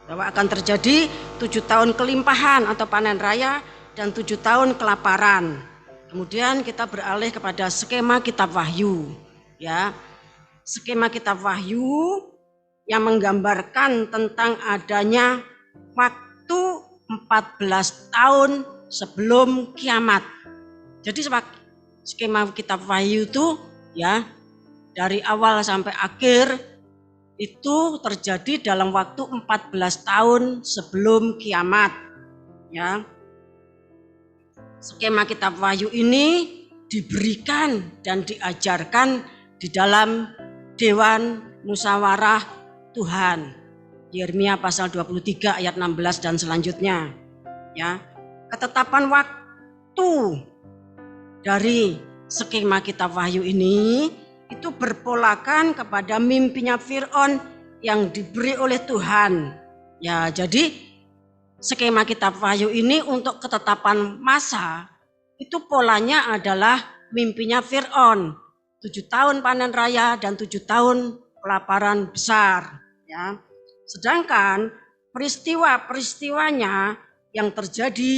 Bahwa akan terjadi 7 tahun kelimpahan atau panen raya dan 7 tahun kelaparan. Kemudian kita beralih kepada skema kitab Wahyu. Ya, skema kitab Wahyu yang menggambarkan tentang adanya waktu 14 tahun sebelum kiamat. Jadi skema kitab Wahyu itu ya dari awal sampai akhir itu terjadi dalam waktu 14 tahun sebelum kiamat. Ya. Skema kitab Wahyu ini diberikan dan diajarkan di dalam Dewan Musyawarah Tuhan. Yeremia pasal 23 ayat 16 dan selanjutnya. Ya. Ketetapan waktu dari skema kitab Wahyu ini itu berpolakan kepada mimpinya Fir'aun yang diberi oleh Tuhan. Ya, jadi skema kitab Wahyu ini untuk ketetapan masa itu polanya adalah mimpinya Fir'aun. 7 tahun panen raya dan 7 tahun kelaparan besar. Ya. Sedangkan peristiwa-peristiwanya yang terjadi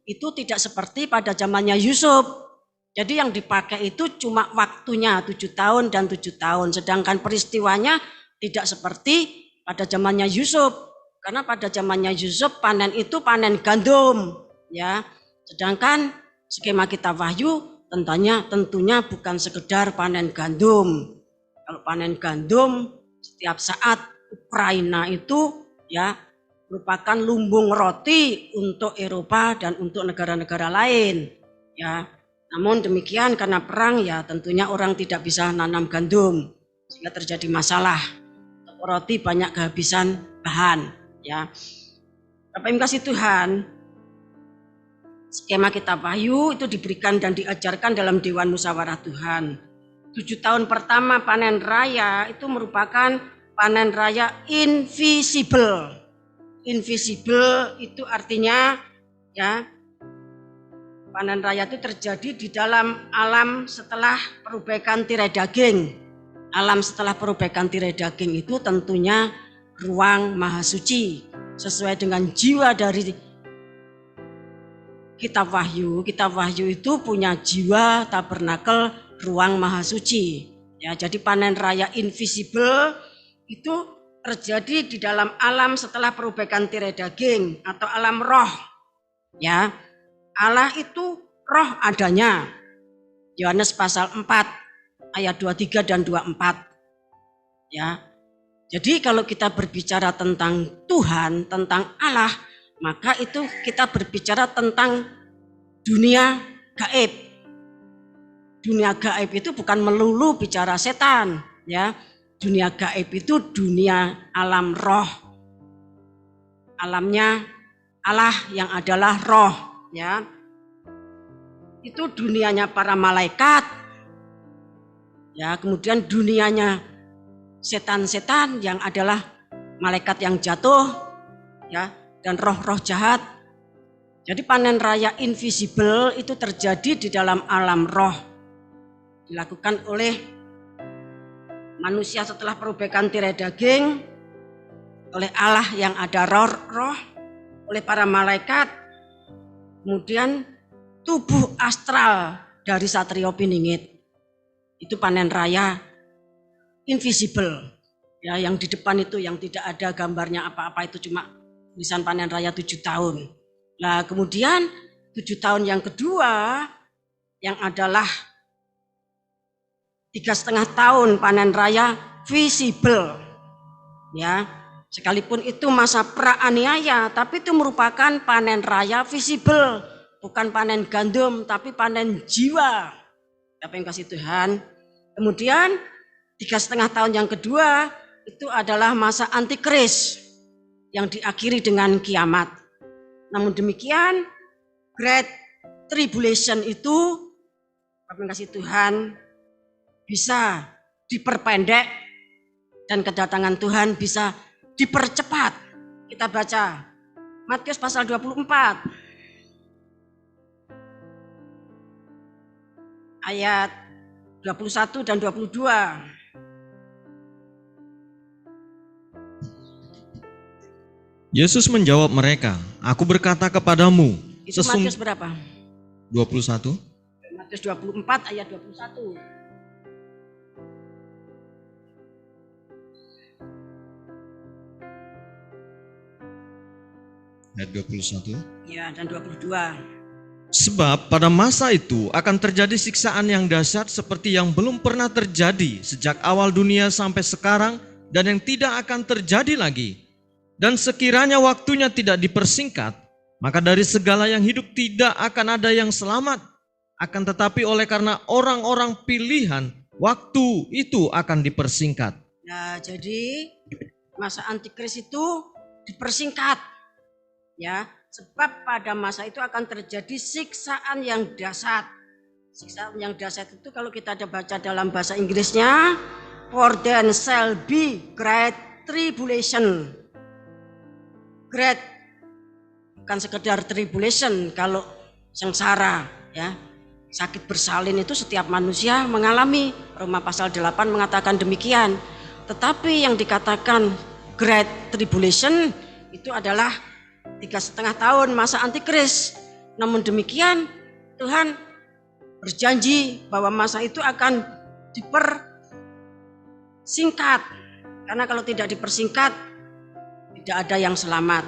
itu tidak seperti pada zamannya Yusuf. Jadi yang dipakai itu cuma waktunya 7 tahun dan 7 tahun. Sedangkan peristiwanya tidak seperti pada zamannya Yusuf. Karena pada zamannya Yusuf panen itu panen gandum. Ya. Sedangkan skema kitab Wahyu tentunya bukan sekedar panen gandum. Kalau panen gandum setiap saat Ukraina itu ya merupakan lumbung roti untuk Eropa dan untuk negara-negara lain. Ya. Namun demikian karena perang ya tentunya orang tidak bisa nanam gandum sehingga terjadi masalah. Roti banyak kehabisan bahan. Ya, Bapak Ibu kasih Tuhan, skema kitab Wahyu itu diberikan dan diajarkan dalam Dewan Musyawarah Tuhan. 7 tahun pertama panen raya itu merupakan panen raya invisible. invisible itu artinya ya, panen raya itu terjadi di dalam alam setelah perubahan tirai daging. Alam setelah perubahan tirai daging itu tentunya ruang maha suci. Sesuai dengan jiwa dari kitab Wahyu. Kitab Wahyu itu punya jiwa tabernakel ruang maha suci. Ya, jadi panen raya invisible itu terjadi di dalam alam setelah perubahan tirai daging atau alam roh. Ya, Allah itu roh adanya. Yohanes pasal 4 ayat 23 dan 24. Ya. Jadi kalau kita berbicara tentang Tuhan, tentang Allah, maka itu kita berbicara tentang dunia gaib. Dunia gaib itu bukan melulu bicara setan, ya. Dunia gaib itu dunia alam roh. Alamnya Allah yang adalah roh, ya. Itu dunianya para malaikat. Ya, kemudian dunianya setan-setan yang adalah malaikat yang jatuh, ya, dan roh-roh jahat. Jadi panen raya invisible itu terjadi di dalam alam roh. Dilakukan oleh manusia setelah perubahan tirai daging, oleh Allah yang ada roh, oleh para malaikat, kemudian tubuh astral dari Satrio Piningit. Itu panen raya invisible. Ya, yang di depan itu yang tidak ada gambarnya apa-apa itu cuma tulisan panen raya 7 tahun. Nah, kemudian 7 tahun yang kedua yang adalah 3,5 tahun panen raya visible. Ya, sekalipun itu masa praaniaya, tapi itu merupakan panen raya visible, bukan panen gandum, tapi panen jiwa. Apa yang kasih Tuhan? Kemudian 3,5 tahun yang kedua itu adalah masa antikris yang diakhiri dengan kiamat. Namun demikian, Great Tribulation itu, apa yang kasih Tuhan, bisa diperpendek dan kedatangan Tuhan bisa dipercepat. Kita baca Matius pasal 24 ayat 21 dan 22. Yesus menjawab mereka, "Aku berkata kepadamu." Itu Matius berapa? 21. Matius 24 ayat 21. Ayat 21. Ya, dan 22. Sebab pada masa itu akan terjadi siksaan yang dahsyat seperti yang belum pernah terjadi sejak awal dunia sampai sekarang dan yang tidak akan terjadi lagi. Dan sekiranya waktunya tidak dipersingkat, maka dari segala yang hidup tidak akan ada yang selamat. Akan tetapi oleh karena orang-orang pilihan, waktu itu akan dipersingkat. Nah, jadi masa antikris itu dipersingkat. Ya, sebab pada masa itu akan terjadi siksaan yang dahsyat. Siksaan yang dahsyat itu kalau kita ada baca dalam bahasa Inggrisnya, for then shall be great tribulation. Great bukan sekedar tribulation, kalau sengsara, ya. Sakit bersalin itu setiap manusia mengalami. Roma pasal 8 mengatakan demikian. Tetapi yang dikatakan great tribulation itu adalah 3,5 tahun masa antikris. Namun demikian Tuhan berjanji bahwa masa itu akan dipersingkat. Karena kalau tidak dipersingkat tidak ada yang selamat.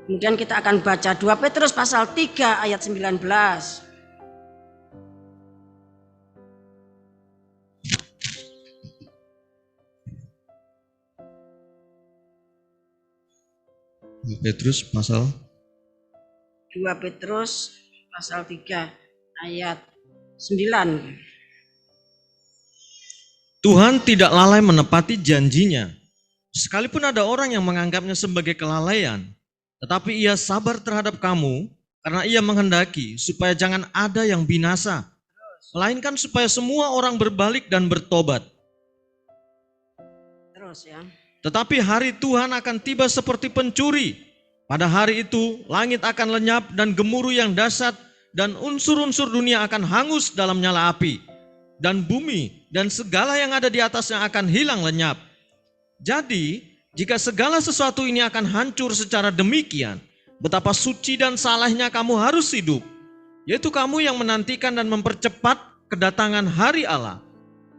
Kemudian kita akan baca 2 Petrus pasal 3 ayat 19. Petrus pasal 2 Petrus pasal 3 ayat 9. Tuhan tidak lalai menepati janjinya. Sekalipun ada orang yang menganggapnya sebagai kelalaian, tetapi ia sabar terhadap kamu karena ia menghendaki supaya jangan ada yang binasa, melainkan supaya semua orang berbalik dan bertobat. Terus ya. Tetapi hari Tuhan akan tiba seperti pencuri, Pada hari itu langit akan lenyap dan gemuruh yang dahsyat dan unsur-unsur dunia akan hangus dalam nyala api. Dan bumi dan segala yang ada di atasnya akan hilang lenyap. Jadi, jika segala sesuatu ini akan hancur secara demikian, betapa suci dan salehnya kamu harus hidup, yaitu kamu yang menantikan dan mempercepat kedatangan hari Allah.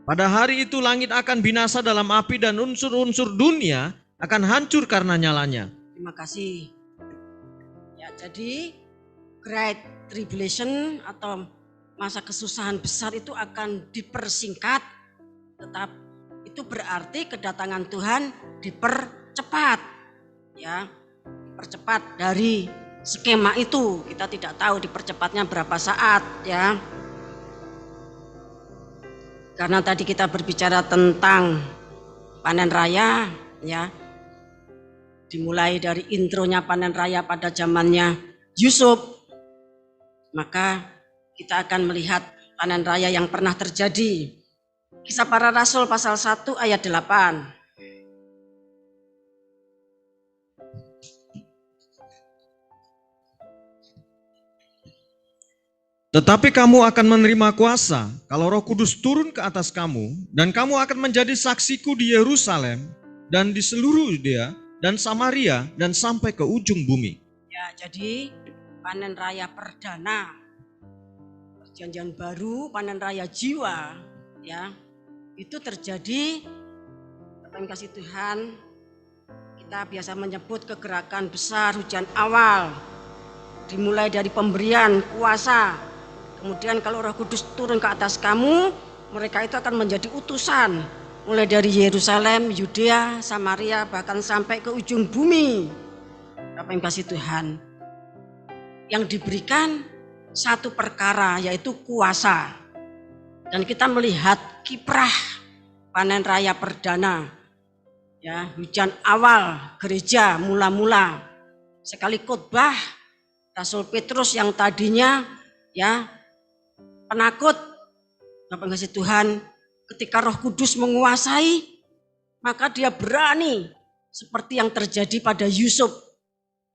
Pada hari itu langit akan binasa dalam api dan unsur-unsur dunia akan hancur karena nyalanya. Terima kasih. Ya, jadi Great Tribulation atau masa kesusahan besar itu akan dipersingkat, tetap itu berarti kedatangan Tuhan dipercepat. Ya, dipercepat dari skema itu. Kita tidak tahu dipercepatnya berapa saat, ya. Karena tadi kita berbicara tentang panen raya, ya. Dimulai dari intronya panen raya pada zamannya Yusuf, maka kita akan melihat panen raya yang pernah terjadi. Kisah Para Rasul pasal 1 ayat 8. Tetapi kamu akan menerima kuasa kalau Roh Kudus turun ke atas kamu, dan kamu akan menjadi saksiku di Yerusalem dan di seluruh Yudea dan Samaria dan sampai ke ujung bumi. Ya, jadi panen raya perdana, perjanjian baru, panen raya jiwa, ya, itu terjadi. Bapak yang kasih Tuhan, kita biasa menyebut kegerakan besar hujan awal, dimulai dari pemberian kuasa. Kemudian kalau Roh Kudus turun ke atas kamu, mereka itu akan menjadi utusan, mulai dari Yerusalem, Yudea, Samaria, bahkan sampai ke ujung bumi. Bapak yang kasih Tuhan, yang diberikan satu perkara, yaitu kuasa. Dan kita melihat kiprah panen raya perdana, ya, hujan awal gereja mula-mula. Sekali khotbah Rasul Petrus yang tadinya, ya, penakut, Bapak kasih Tuhan, ketika Roh Kudus menguasai, maka dia berani, seperti yang terjadi pada Yusuf.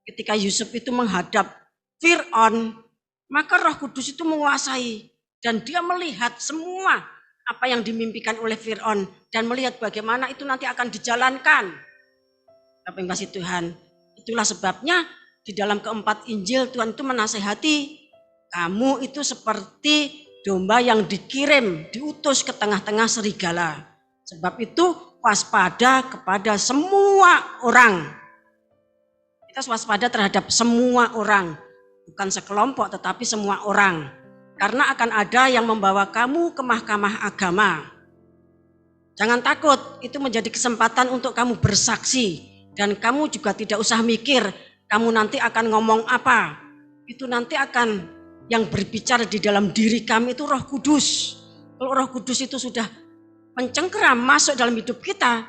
Ketika Yusuf itu menghadap Fir'aun, maka Roh Kudus itu menguasai, dan dia melihat semua apa yang dimimpikan oleh Fir'aun, dan melihat bagaimana itu nanti akan dijalankan. Bapak yang kasih Tuhan, itulah sebabnya di dalam keempat Injil Tuhan itu menasehati, kamu itu seperti domba yang dikirim, diutus ke tengah-tengah serigala. Sebab itu waspada kepada semua orang. Kita waspada terhadap semua orang, bukan sekelompok tetapi semua orang. Karena akan ada yang membawa kamu ke mahkamah agama. Jangan takut, itu menjadi kesempatan untuk kamu bersaksi. Dan kamu juga tidak usah mikir kamu nanti akan ngomong apa. Itu nanti akan yang berbicara di dalam diri kami itu Roh Kudus. Kalau Roh Kudus itu sudah mencengkeram masuk dalam hidup kita,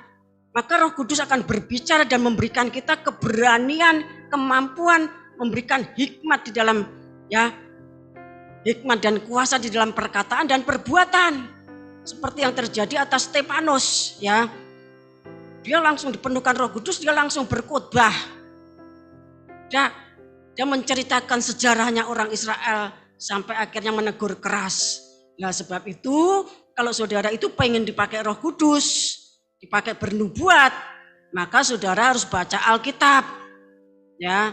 maka Roh Kudus akan berbicara dan memberikan kita keberanian, kemampuan, memberikan hikmat di dalam, ya, hikmat dan kuasa di dalam perkataan dan perbuatan. Seperti yang terjadi atas Stefanus, ya. Dia langsung dipenuhkan Roh Kudus, dia langsung berkhotbah. Dia menceritakan sejarahnya orang Israel sampai akhirnya menegur keras. Nah, sebab itu kalau saudara itu pengen dipakai Roh Kudus, dipakai bernubuat, maka saudara harus baca Alkitab, ya,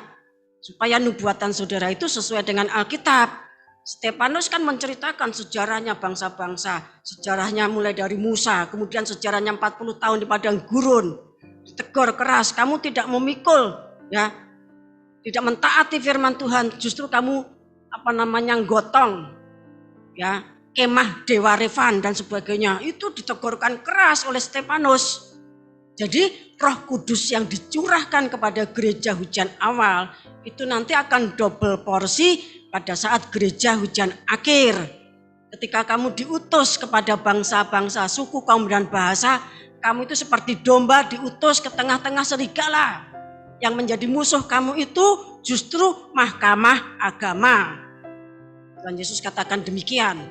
supaya nubuatan saudara itu sesuai dengan Alkitab. Stefanus kan menceritakan sejarahnya bangsa-bangsa, sejarahnya mulai dari Musa, kemudian sejarahnya 40 tahun di padang gurun, ditegur keras, kamu tidak memikul, ya, tidak mentaati firman Tuhan, justru kamu gotong, ya, kemah Dewa Revan dan sebagainya. Itu ditegurkan keras oleh Stefanus. Jadi Roh Kudus yang dicurahkan kepada gereja hujan awal itu nanti akan double porsi pada saat gereja hujan akhir. Ketika kamu diutus kepada bangsa-bangsa, suku, kaum dan bahasa, kamu itu seperti domba diutus ke tengah-tengah serigala. Yang menjadi musuh kamu itu justru mahkamah agama. Tuhan Yesus katakan demikian.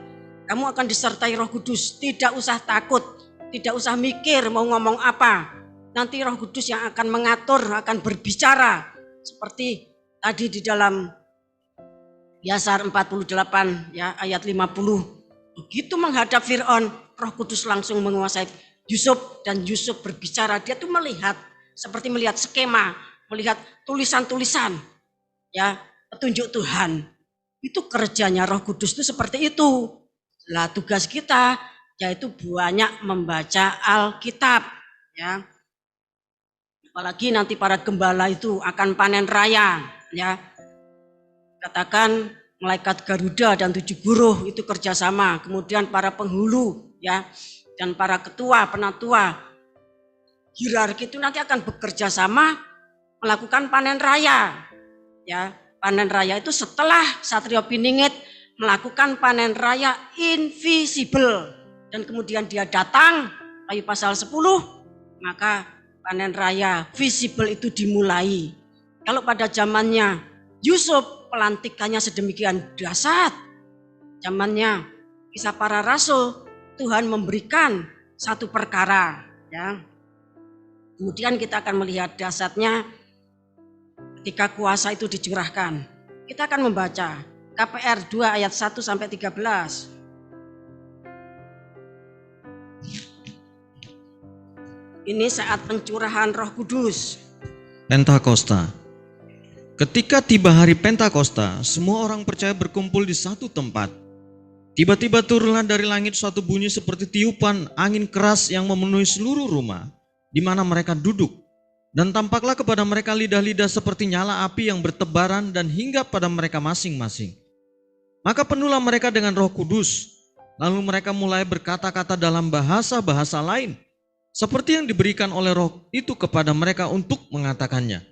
Kamu akan disertai Roh Kudus, tidak usah takut, tidak usah mikir mau ngomong apa. Nanti Roh Kudus yang akan mengatur, akan berbicara seperti tadi di dalam Yasar 48 ya ayat 50. Begitu menghadap Fir'aun, Roh Kudus langsung menguasai Yusuf dan Yusuf berbicara. Dia tuh melihat seperti melihat skema, melihat tulisan-tulisan ya, petunjuk Tuhan. Itu kerjanya Roh Kudus itu seperti itu. Lah tugas kita yaitu banyak membaca Alkitab ya. Apalagi nanti para gembala itu akan panen raya ya. Katakan malaikat Garuda dan 7 guruh itu kerjasama. Kemudian para penghulu ya dan para ketua, penatua hierarki itu nanti akan bekerja sama melakukan panen raya ya. Panen raya itu setelah Satrio Piningit melakukan panen raya invisible dan kemudian dia datang, Wahyu pasal 10, maka panen raya visible itu dimulai. Kalau pada zamannya Yusuf pelantikannya sedemikian dahsyat, zamannya Kisah Para Rasul, Tuhan memberikan satu perkara ya. Kemudian kita akan melihat dahsyatnya ketika kuasa itu dicurahkan. Kita akan membaca KPR 2 ayat 1 sampai 13. Ini saat pencurahan Roh Kudus. Pentakosta. Ketika tiba hari Pentakosta, semua orang percaya berkumpul di satu tempat. Tiba-tiba turunlah dari langit suatu bunyi seperti tiupan angin keras yang memenuhi seluruh rumah di mana mereka duduk. Dan tampaklah kepada mereka lidah-lidah seperti nyala api yang bertebaran dan hinggap pada mereka masing-masing. Maka penuhlah mereka dengan Roh Kudus. Lalu mereka mulai berkata-kata dalam bahasa-bahasa lain, seperti yang diberikan oleh Roh itu kepada mereka untuk mengatakannya.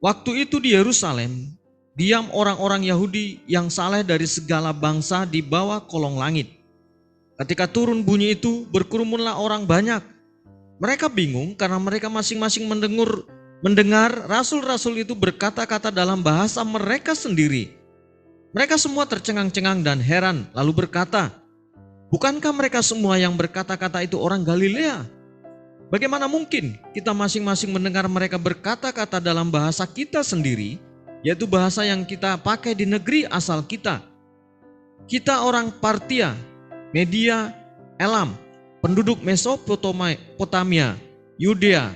Waktu itu di Yerusalem, diam orang-orang Yahudi yang saleh dari segala bangsa di bawah kolong langit. Ketika turun bunyi itu, berkerumunlah orang banyak. Mereka bingung karena mereka masing-masing mendengar rasul-rasul itu berkata-kata dalam bahasa mereka sendiri. Mereka semua tercengang-cengang dan heran, lalu berkata, "Bukankah mereka semua yang berkata-kata itu orang Galilea? Bagaimana mungkin kita masing-masing mendengar mereka berkata-kata dalam bahasa kita sendiri, yaitu bahasa yang kita pakai di negeri asal kita? Kita orang Partia, Media, Elam, penduduk Mesopotamia, Yudea,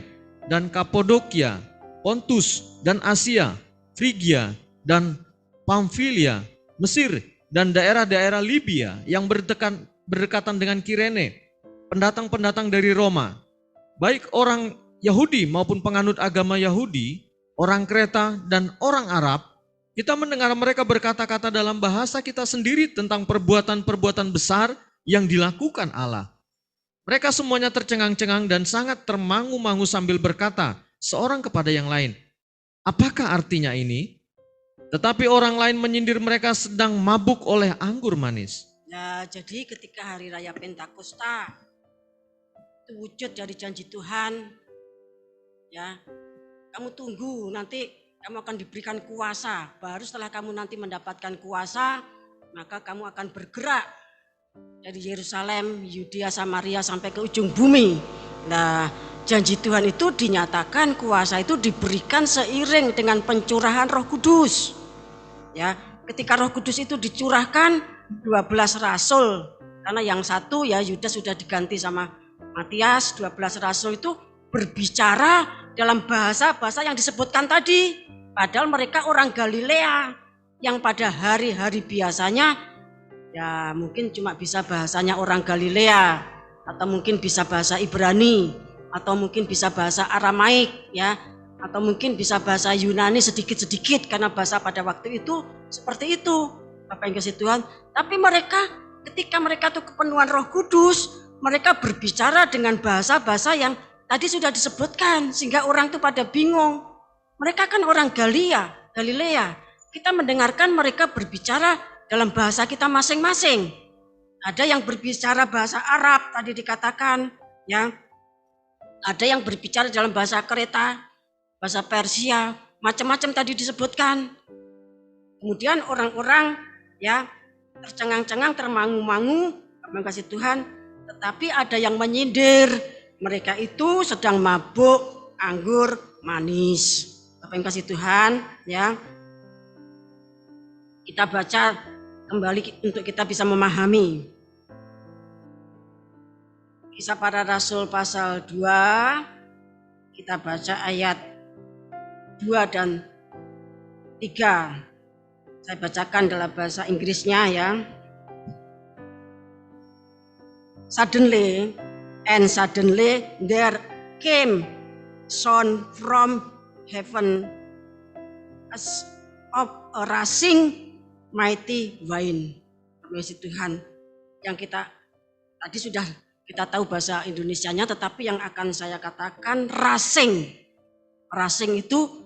dan Kapodokia, Pontus, dan Asia, Frigia, dan Pamfilia, Mesir, dan daerah-daerah Libya yang berdekatan dengan Kirene, pendatang-pendatang dari Roma, baik orang Yahudi maupun penganut agama Yahudi, orang Kreta, dan orang Arab, kita mendengar mereka berkata-kata dalam bahasa kita sendiri tentang perbuatan-perbuatan besar yang dilakukan Allah. Mereka semuanya tercengang-cengang dan sangat termangu-mangu sambil berkata, seorang kepada yang lain, apakah artinya ini? Tetapi orang lain menyindir mereka sedang mabuk oleh anggur manis. Nah, jadi ketika hari raya Pentakosta, itu wujud dari janji Tuhan, ya, kamu tunggu nanti kamu akan diberikan kuasa. Baru setelah kamu nanti mendapatkan kuasa, maka kamu akan bergerak dari Yerusalem, Yudea, Samaria sampai ke ujung bumi. Nah, janji Tuhan itu dinyatakan, kuasa itu diberikan seiring dengan pencurahan Roh Kudus. Ya, ketika Roh Kudus itu dicurahkan, 12 rasul, karena yang satu ya Yudas sudah diganti sama Matias, 12 rasul itu berbicara dalam bahasa-bahasa yang disebutkan tadi. Padahal mereka orang Galilea yang pada hari-hari biasanya ya mungkin cuma bisa bahasanya orang Galilea, atau mungkin bisa bahasa Ibrani, atau mungkin bisa bahasa Aramaik ya, atau mungkin bisa bahasa Yunani sedikit-sedikit karena bahasa pada waktu itu seperti itu, Bapak yang kasih Tuhan. Tapi mereka ketika mereka tuh kepenuhan Roh Kudus, mereka berbicara dengan bahasa-bahasa yang tadi sudah disebutkan sehingga orang tuh pada bingung. Mereka kan orang Galilea. Kita mendengarkan mereka berbicara dalam bahasa kita masing-masing. Ada yang berbicara bahasa Arab tadi dikatakan, ya. Ada yang berbicara dalam bahasa Kreta, bahasa Persia, macam-macam tadi disebutkan. Kemudian orang-orang ya tercengang-cengang, termangu-mangu, kasih Tuhan, tetapi ada yang menyindir. Mereka itu sedang mabuk anggur manis. Bapak yang kasih Tuhan, ya. Kita baca kembali untuk kita bisa memahami. Kisah Para Rasul pasal 2, kita baca ayat 2 dan 3. Saya bacakan dalam bahasa Inggrisnya ya. Suddenly there came sound from heaven as of a rushing mighty wind. Puji Tuhan. Yang kita tadi sudah kita tahu bahasa Indonesianya, tetapi yang akan saya katakan rushing. Rushing itu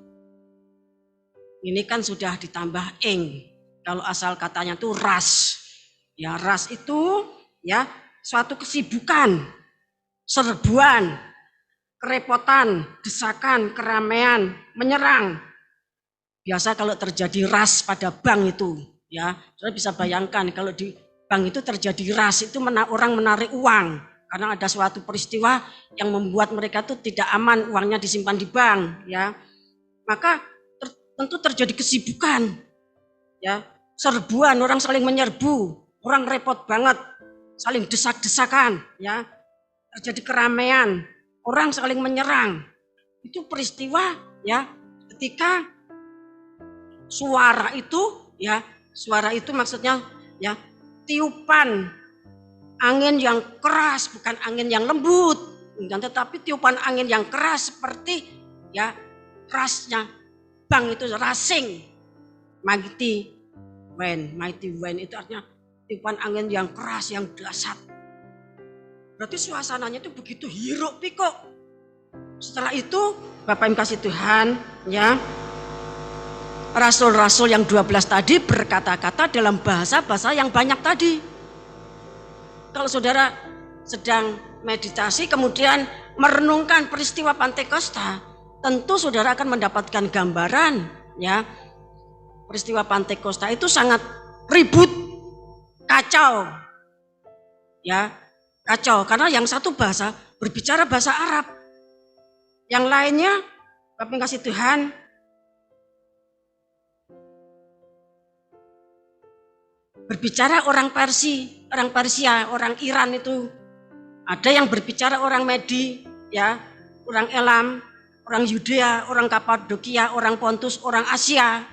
ini kan sudah ditambah ing. Kalau asal katanya itu rush. Ya, rush itu ya suatu kesibukan, serbuan, kerepotan, desakan, keramaian, menyerang. Biasa kalau terjadi rush pada bank itu, ya, Saudara bisa bayangkan kalau di bank itu terjadi rush, itu orang menarik uang karena ada suatu peristiwa yang membuat mereka itu tidak aman uangnya disimpan di bank, ya. Maka tentu terjadi kesibukan, ya, serbuan, orang saling menyerbu, orang repot banget, saling desak-desakan, ya, terjadi keramaian, orang saling menyerang. Itu peristiwa, ya, ketika suara itu maksudnya ya tiupan angin yang keras, bukan angin yang lembut, tetapi tiupan angin yang keras seperti ya kerasnya bank itu rushing, mighty wind itu artinya tiupan angin yang keras, yang dahsyat. Berarti suasananya itu begitu hiruk pikuk. Setelah itu Bapak yang kasih Tuhan, ya, rasul-rasul yang 12 tadi berkata-kata dalam bahasa-bahasa yang banyak tadi. Kalau saudara sedang meditasi kemudian merenungkan peristiwa Pantekosta, tentu saudara akan mendapatkan gambaran, ya. Peristiwa Pantekosta itu sangat ribut, kacau. Ya, kacau karena yang satu bahasa berbicara bahasa Arab. Yang lainnya Bapak yang kasih Tuhan berbicara orang Persia, orang Iran itu. Ada yang berbicara orang Medi, ya, orang Elam, orang Yudea, orang Kapadokia, orang Pontus, orang Asia.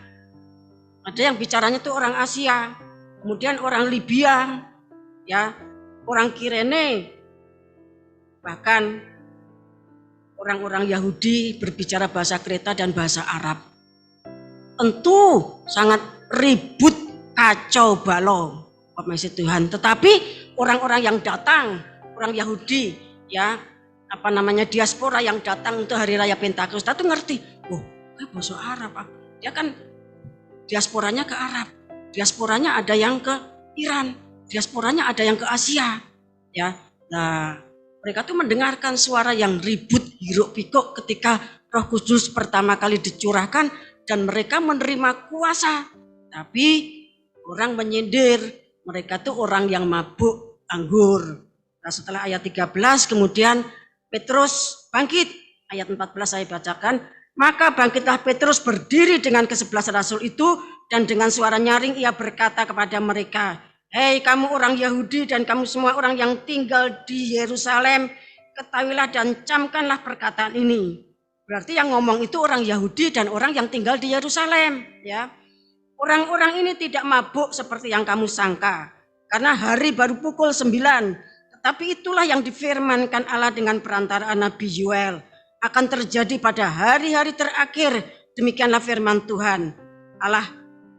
Ada yang bicaranya itu orang Asia. Kemudian orang Libya, ya, orang Kirene. Bahkan orang-orang Yahudi berbicara bahasa Kreta dan bahasa Arab. Tentu sangat ribut, kacau balau, Bapak Tuhan. Tetapi orang-orang yang datang, orang Yahudi, ya, diaspora yang datang untuk hari raya Pentakosta itu ngerti, oh, bahasa Arab. Dia kan diasporanya ke Arab, diasporanya ada yang ke Iran, diasporanya ada yang ke Asia, ya. Nah, mereka tuh mendengarkan suara yang ribut, hiruk pikuk ketika Roh Kudus pertama kali dicurahkan dan mereka menerima kuasa. Tapi orang menyindir, mereka tuh orang yang mabuk anggur. Nah, setelah ayat 13 kemudian Petrus bangkit. Ayat 14 saya bacakan. Maka bangkitlah Petrus berdiri dengan ke-11 rasul itu dan dengan suara nyaring ia berkata kepada mereka, hei kamu orang Yahudi dan kamu semua orang yang tinggal di Yerusalem, ketahuilah dan camkanlah perkataan ini. Berarti yang ngomong itu orang Yahudi dan orang yang tinggal di Yerusalem, ya. Orang-orang ini tidak mabuk seperti yang kamu sangka, karena hari baru pukul 9. Tetapi itulah yang difirmankan Allah dengan perantaraan Nabi Yoel. Akan terjadi pada hari-hari terakhir, demikianlah firman Tuhan Allah,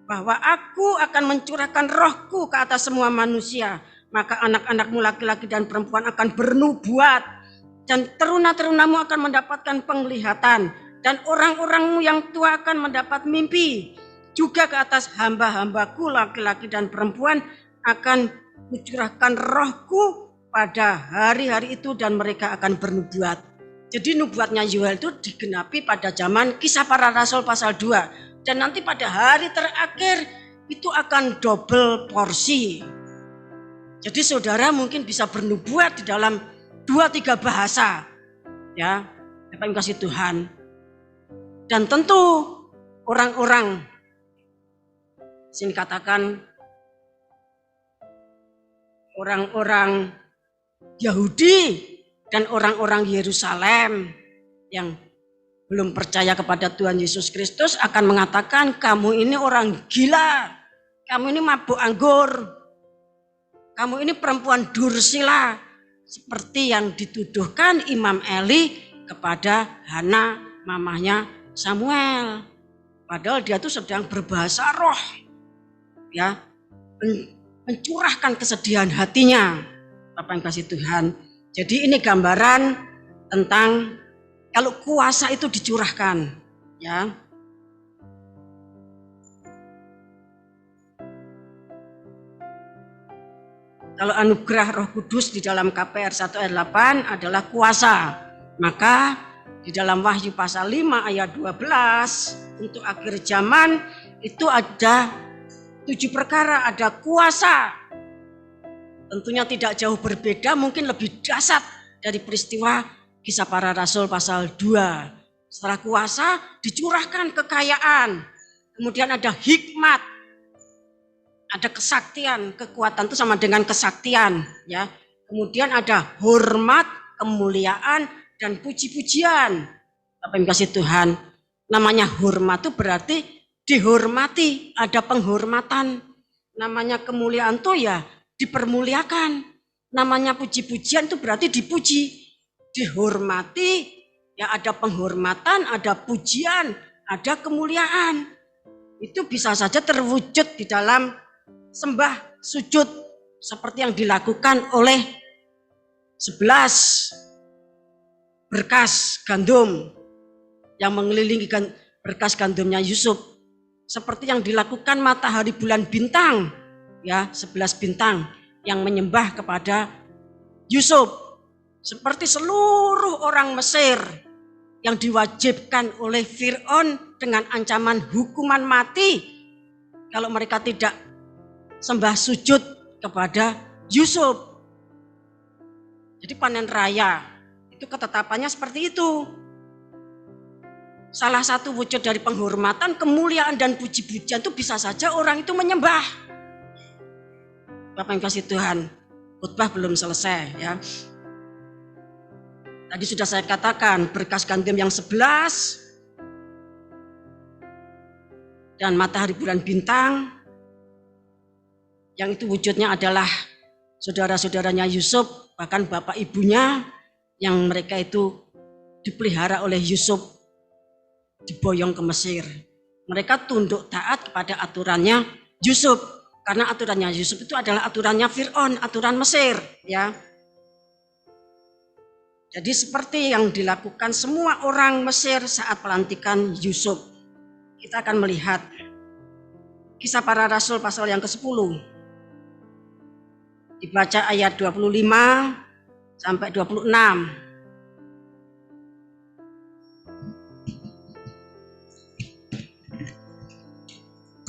bahwa aku akan mencurahkan rohku ke atas semua manusia. Maka anak-anakmu laki-laki dan perempuan akan bernubuat, dan teruna-terunamu akan mendapatkan penglihatan, dan orang-orangmu yang tua akan mendapat mimpi. Juga ke atas hamba-hambaku laki-laki dan perempuan akan kucurahkan rohku pada hari-hari itu dan mereka akan bernubuat. Jadi nubuatnya Yoel itu digenapi pada zaman Kisah Para Rasul pasal 2. Dan nanti pada hari terakhir itu akan double porsi. Jadi saudara mungkin bisa bernubuat di dalam 2-3 bahasa. Ya, Bapak yang kasih Tuhan. Dan tentu orang-orang, sini katakan orang-orang Yahudi dan orang-orang Yerusalem yang belum percaya kepada Tuhan Yesus Kristus akan mengatakan, kamu ini orang gila, kamu ini mabuk anggur, kamu ini perempuan dursila, seperti yang dituduhkan Imam Eli kepada Hana, mamahnya Samuel. Padahal dia tuh sedang berbahasa roh, ya, mencurahkan kesedihan hatinya, Bapak yang kasih Tuhan. Jadi ini gambaran tentang kalau kuasa itu dicurahkan, ya. Kalau anugerah Roh Kudus di dalam KPR 1 ayat 8 adalah kuasa, maka di dalam Wahyu pasal 5 ayat 12 untuk akhir zaman itu ada 7 perkara, ada kuasa. Tentunya tidak jauh berbeda, mungkin lebih dahsyat dari peristiwa Kisah Para Rasul pasal 2. Setelah kuasa dicurahkan kekayaan, kemudian ada hikmat, ada kesaktian, kekuatan itu sama dengan kesaktian, ya. Kemudian ada hormat, kemuliaan, dan puji-pujian. Bapak yang kasih Tuhan, namanya hormat itu berarti dihormati, ada penghormatan. Namanya kemuliaan itu ya dipermuliakan. Namanya puji-pujian itu berarti dipuji, dihormati, ya ada penghormatan, ada pujian, ada kemuliaan. Itu bisa saja terwujud di dalam sembah sujud seperti yang dilakukan oleh 11 berkas gandum yang mengelilingi berkas gandumnya Yusuf, seperti yang dilakukan matahari, bulan, bintang, ya 11 bintang yang menyembah kepada Yusuf. Seperti seluruh orang Mesir yang diwajibkan oleh Fir'aun dengan ancaman hukuman mati kalau mereka tidak sembah sujud kepada Yusuf. Jadi panen raya itu ketetapannya seperti itu. Salah satu wujud dari penghormatan, kemuliaan, dan puji-pujian itu bisa saja orang itu menyembah. Bapak yang kasih Tuhan, khotbah belum selesai, ya. Tadi sudah saya katakan berkas gandum yang 11 dan matahari, bulan, bintang yang itu wujudnya adalah saudara-saudaranya Yusuf, bahkan bapak ibunya yang mereka itu dipelihara oleh Yusuf, diboyong ke Mesir. Mereka tunduk taat kepada aturannya Yusuf, karena aturannya Yusuf itu adalah aturannya Fir'aun, aturan Mesir, ya. Jadi seperti yang dilakukan semua orang Mesir saat pelantikan Yusuf. Kita akan melihat Kisah Para Rasul pasal yang ke-10. Dibaca ayat 25 sampai 26.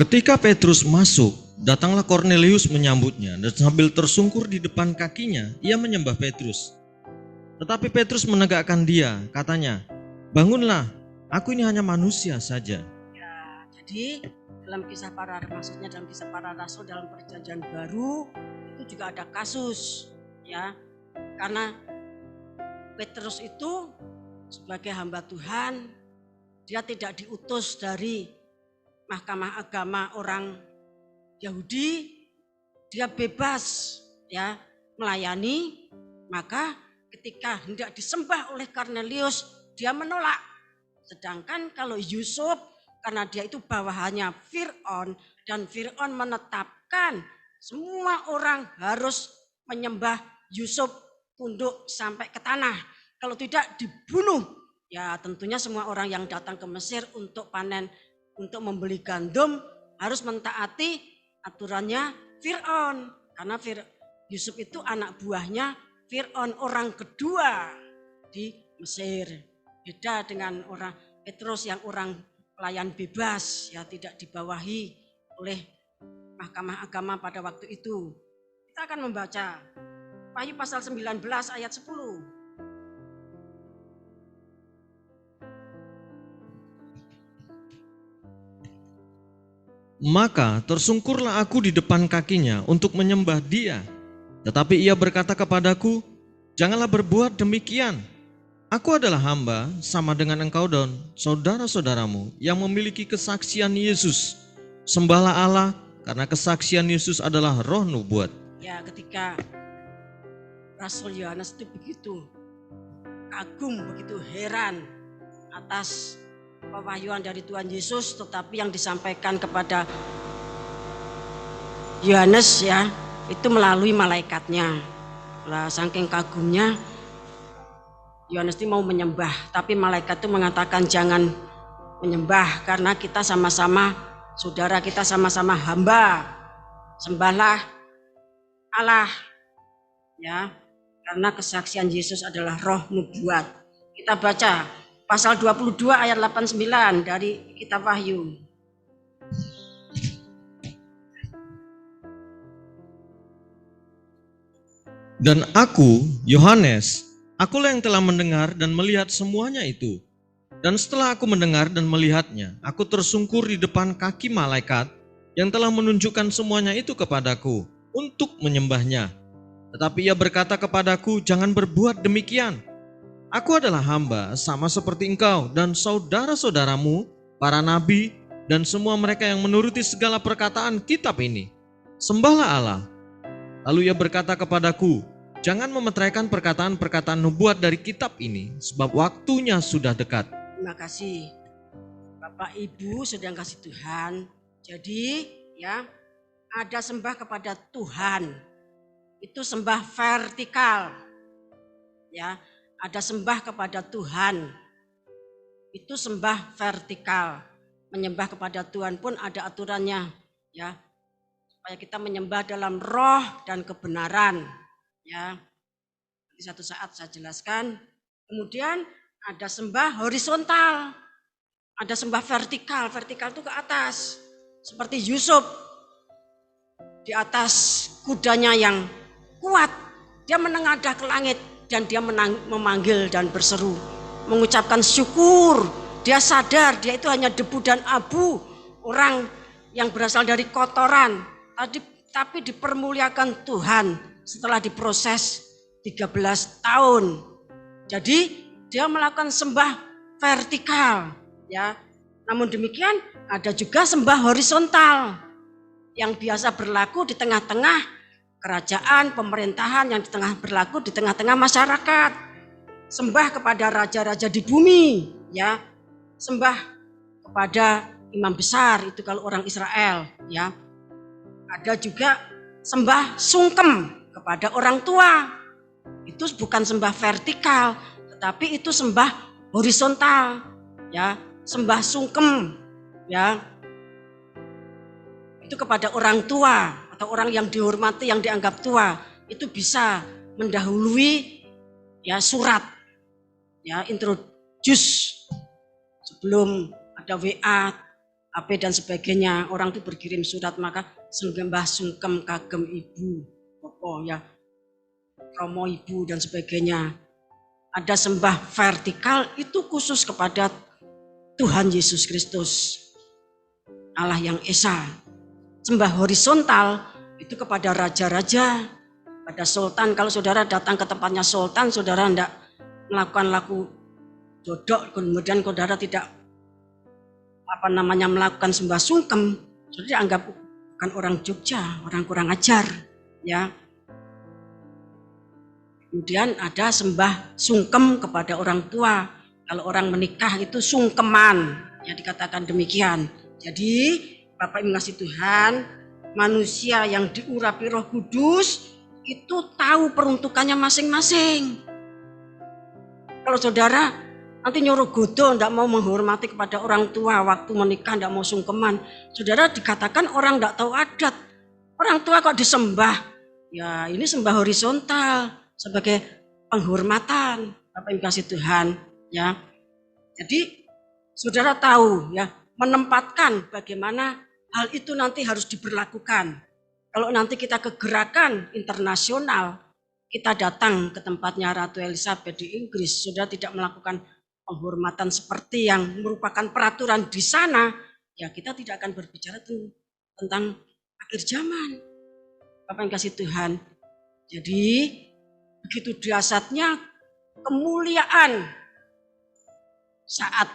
Ketika Petrus masuk, datanglah Kornelius menyambutnya dan sambil tersungkur di depan kakinya, ia menyembah Petrus. Tetapi Petrus menegakkan dia, katanya, bangunlah, aku ini hanya manusia saja. Ya, jadi dalam kisah maksudnya dalam Kisah Para Rasul dalam Perjanjian Baru itu juga ada kasus, ya, karena Petrus itu sebagai hamba Tuhan, dia tidak diutus dari mahkamah agama orang Yahudi, dia bebas, ya, melayani. Maka ketika hendak disembah oleh Kornelius, dia menolak. Sedangkan kalau Yusuf, karena dia itu bawahannya Fir'aun, dan Fir'aun menetapkan semua orang harus menyembah Yusuf, tunduk sampai ke tanah. Kalau tidak dibunuh. Ya tentunya semua orang yang datang ke Mesir untuk panen, untuk membeli gandum harus mentaati aturannya Fir'aun. Karena Yusuf itu anak buahnya Fir'aun, orang kedua di Mesir. Beda dengan orang Petrus yang orang pelayan bebas, ya tidak dibawahi oleh mahkamah agama pada waktu itu. Kita akan membaca Wahyu pasal 19 ayat 10. Maka tersungkurlah aku di depan kakinya untuk menyembah dia. Tetapi ia berkata kepadaku, janganlah berbuat demikian. Aku adalah hamba sama dengan engkau dan saudara-saudaramu yang memiliki kesaksian Yesus. Sembahlah Allah karena kesaksian Yesus adalah roh nubuat. Ya, ketika Rasul Yohanes itu begitu kagum, begitu heran atas pewahyuan dari Tuhan Yesus, tetapi yang disampaikan kepada Yohanes ya, itu melalui malaikatnya. Lah saking kagumnya Yohanes itu mau menyembah, tapi malaikat itu mengatakan jangan menyembah karena kita sama-sama saudara, kita sama-sama hamba. Sembahlah Allah ya, karena kesaksian Yesus adalah roh nubuat. Kita baca pasal 22 ayat 89 dari kitab Wahyu. Dan aku, Yohanes, akulah yang telah mendengar dan melihat semuanya itu. Dan setelah aku mendengar dan melihatnya, aku tersungkur di depan kaki malaikat yang telah menunjukkan semuanya itu kepadaku untuk menyembahnya. Tetapi ia berkata kepadaku, jangan berbuat demikian. Aku adalah hamba sama seperti engkau dan saudara-saudaramu, para nabi, dan semua mereka yang menuruti segala perkataan kitab ini. Sembahlah Allah. Lalu ia berkata kepadaku, jangan memeteraikan perkataan-perkataan nubuat dari kitab ini, sebab waktunya sudah dekat. Terima kasih Bapak Ibu sedang kasih Tuhan. Jadi ya, ada sembah kepada Tuhan. Itu sembah vertikal. Ya, ada sembah kepada Tuhan. Itu sembah vertikal. Menyembah kepada Tuhan pun ada aturannya, ya. Supaya kita menyembah dalam roh dan kebenaran, ya. Di satu saat saya jelaskan. Kemudian ada sembah horizontal. Ada sembah vertikal. Vertikal itu ke atas. Seperti Yusuf di atas kudanya yang kuat, dia menengadah ke langit dan dia memanggil dan berseru, mengucapkan syukur. Dia sadar dia itu hanya debu dan abu, orang yang berasal dari kotoran, tapi dipermuliakan Tuhan setelah diproses 13 tahun. Jadi dia melakukan sembah vertikal, ya. Namun demikian ada juga sembah horizontal yang biasa berlaku di tengah-tengah kerajaan, pemerintahan, yang berlaku di tengah-tengah masyarakat. Sembah kepada raja-raja di bumi, ya. Sembah kepada imam besar, itu kalau orang Israel, ya. Ada juga sembah sungkem kepada orang tua. Itu bukan sembah vertikal, tetapi itu sembah horizontal, ya. Sembah sungkem, ya. Itu kepada orang tua atau orang yang dihormati, yang dianggap tua, itu bisa mendahului ya surat, ya introduce sebelum ada WA, HP dan sebagainya. Orang itu berkirim surat, maka sembah sungkem kagem ibu, pokok ya, promo ibu dan sebagainya. Ada sembah vertikal itu khusus kepada Tuhan Yesus Kristus, Allah yang Esa. Sembah horizontal itu kepada raja-raja, pada sultan. Kalau saudara datang ke tempatnya sultan, saudara tidak melakukan laku dodok, kemudian saudara tidak melakukan sembah sungkem, saudara dianggap bukan orang Jogja, orang kurang ajar, ya. Kemudian ada sembah sungkem kepada orang tua. Kalau orang menikah itu sungkeman, ya dikatakan demikian. Jadi Bapak Ibu kasih Tuhan, manusia yang diurapi Roh Kudus itu tahu peruntukannya masing-masing. Kalau saudara nanti nyuruh godo, tidak mau menghormati kepada orang tua, waktu menikah tidak mau sungkeman, saudara dikatakan orang tidak tahu adat. Orang tua kok disembah? Ya ini sembah horizontal sebagai penghormatan, Bapak Ibu kasih Tuhan, ya. Jadi saudara tahu ya, menempatkan bagaimana hal itu nanti harus diberlakukan. Kalau nanti kita ke gerakan internasional, kita datang ke tempatnya Ratu Elizabeth di Inggris, sudah tidak melakukan penghormatan seperti yang merupakan peraturan di sana, ya kita tidak akan berbicara tentang akhir zaman. Bapak yang kasih Tuhan. Jadi begitu dahsyatnya kemuliaan saat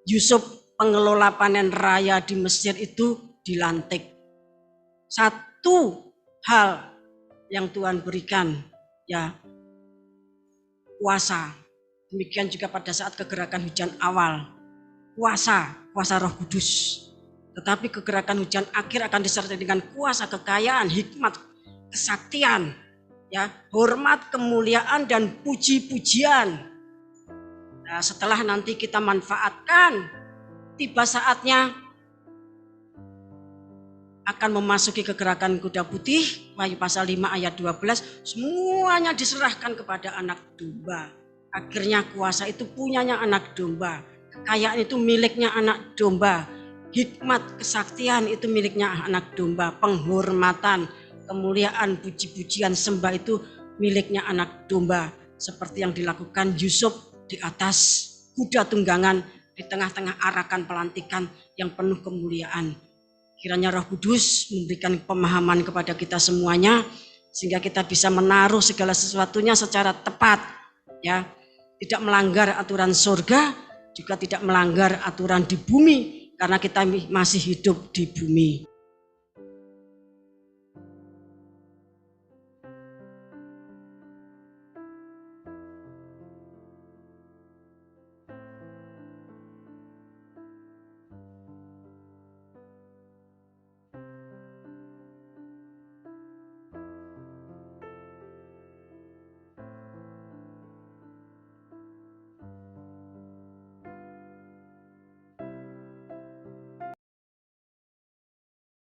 Yusuf pengelola panen raya di Mesir itu dilantik. Satu hal yang Tuhan berikan, ya, kuasa. Demikian juga pada saat kegerakan hujan awal, kuasa Roh Kudus. Tetapi kegerakan hujan akhir akan disertai dengan kuasa, kekayaan, hikmat, kesaktian, ya, hormat, kemuliaan dan puji-pujian. Nah, setelah nanti kita manfaatkan, tiba saatnya akan memasuki kegerakan kuda putih, Wahyu pasal 5 ayat 12, semuanya diserahkan kepada anak domba. Akhirnya kuasa itu punyanya anak domba, kekayaan itu miliknya anak domba, hikmat, kesaktian itu miliknya anak domba, penghormatan, kemuliaan, puji-pujian, sembah itu miliknya anak domba. Seperti yang dilakukan Yusuf di atas kuda tunggangan di tengah-tengah arakan pelantikan yang penuh kemuliaan. Kiranya Roh Kudus memberikan pemahaman kepada kita semuanya sehingga kita bisa menaruh segala sesuatunya secara tepat, ya. Tidak melanggar aturan surga, juga tidak melanggar aturan di bumi karena kita masih hidup di bumi.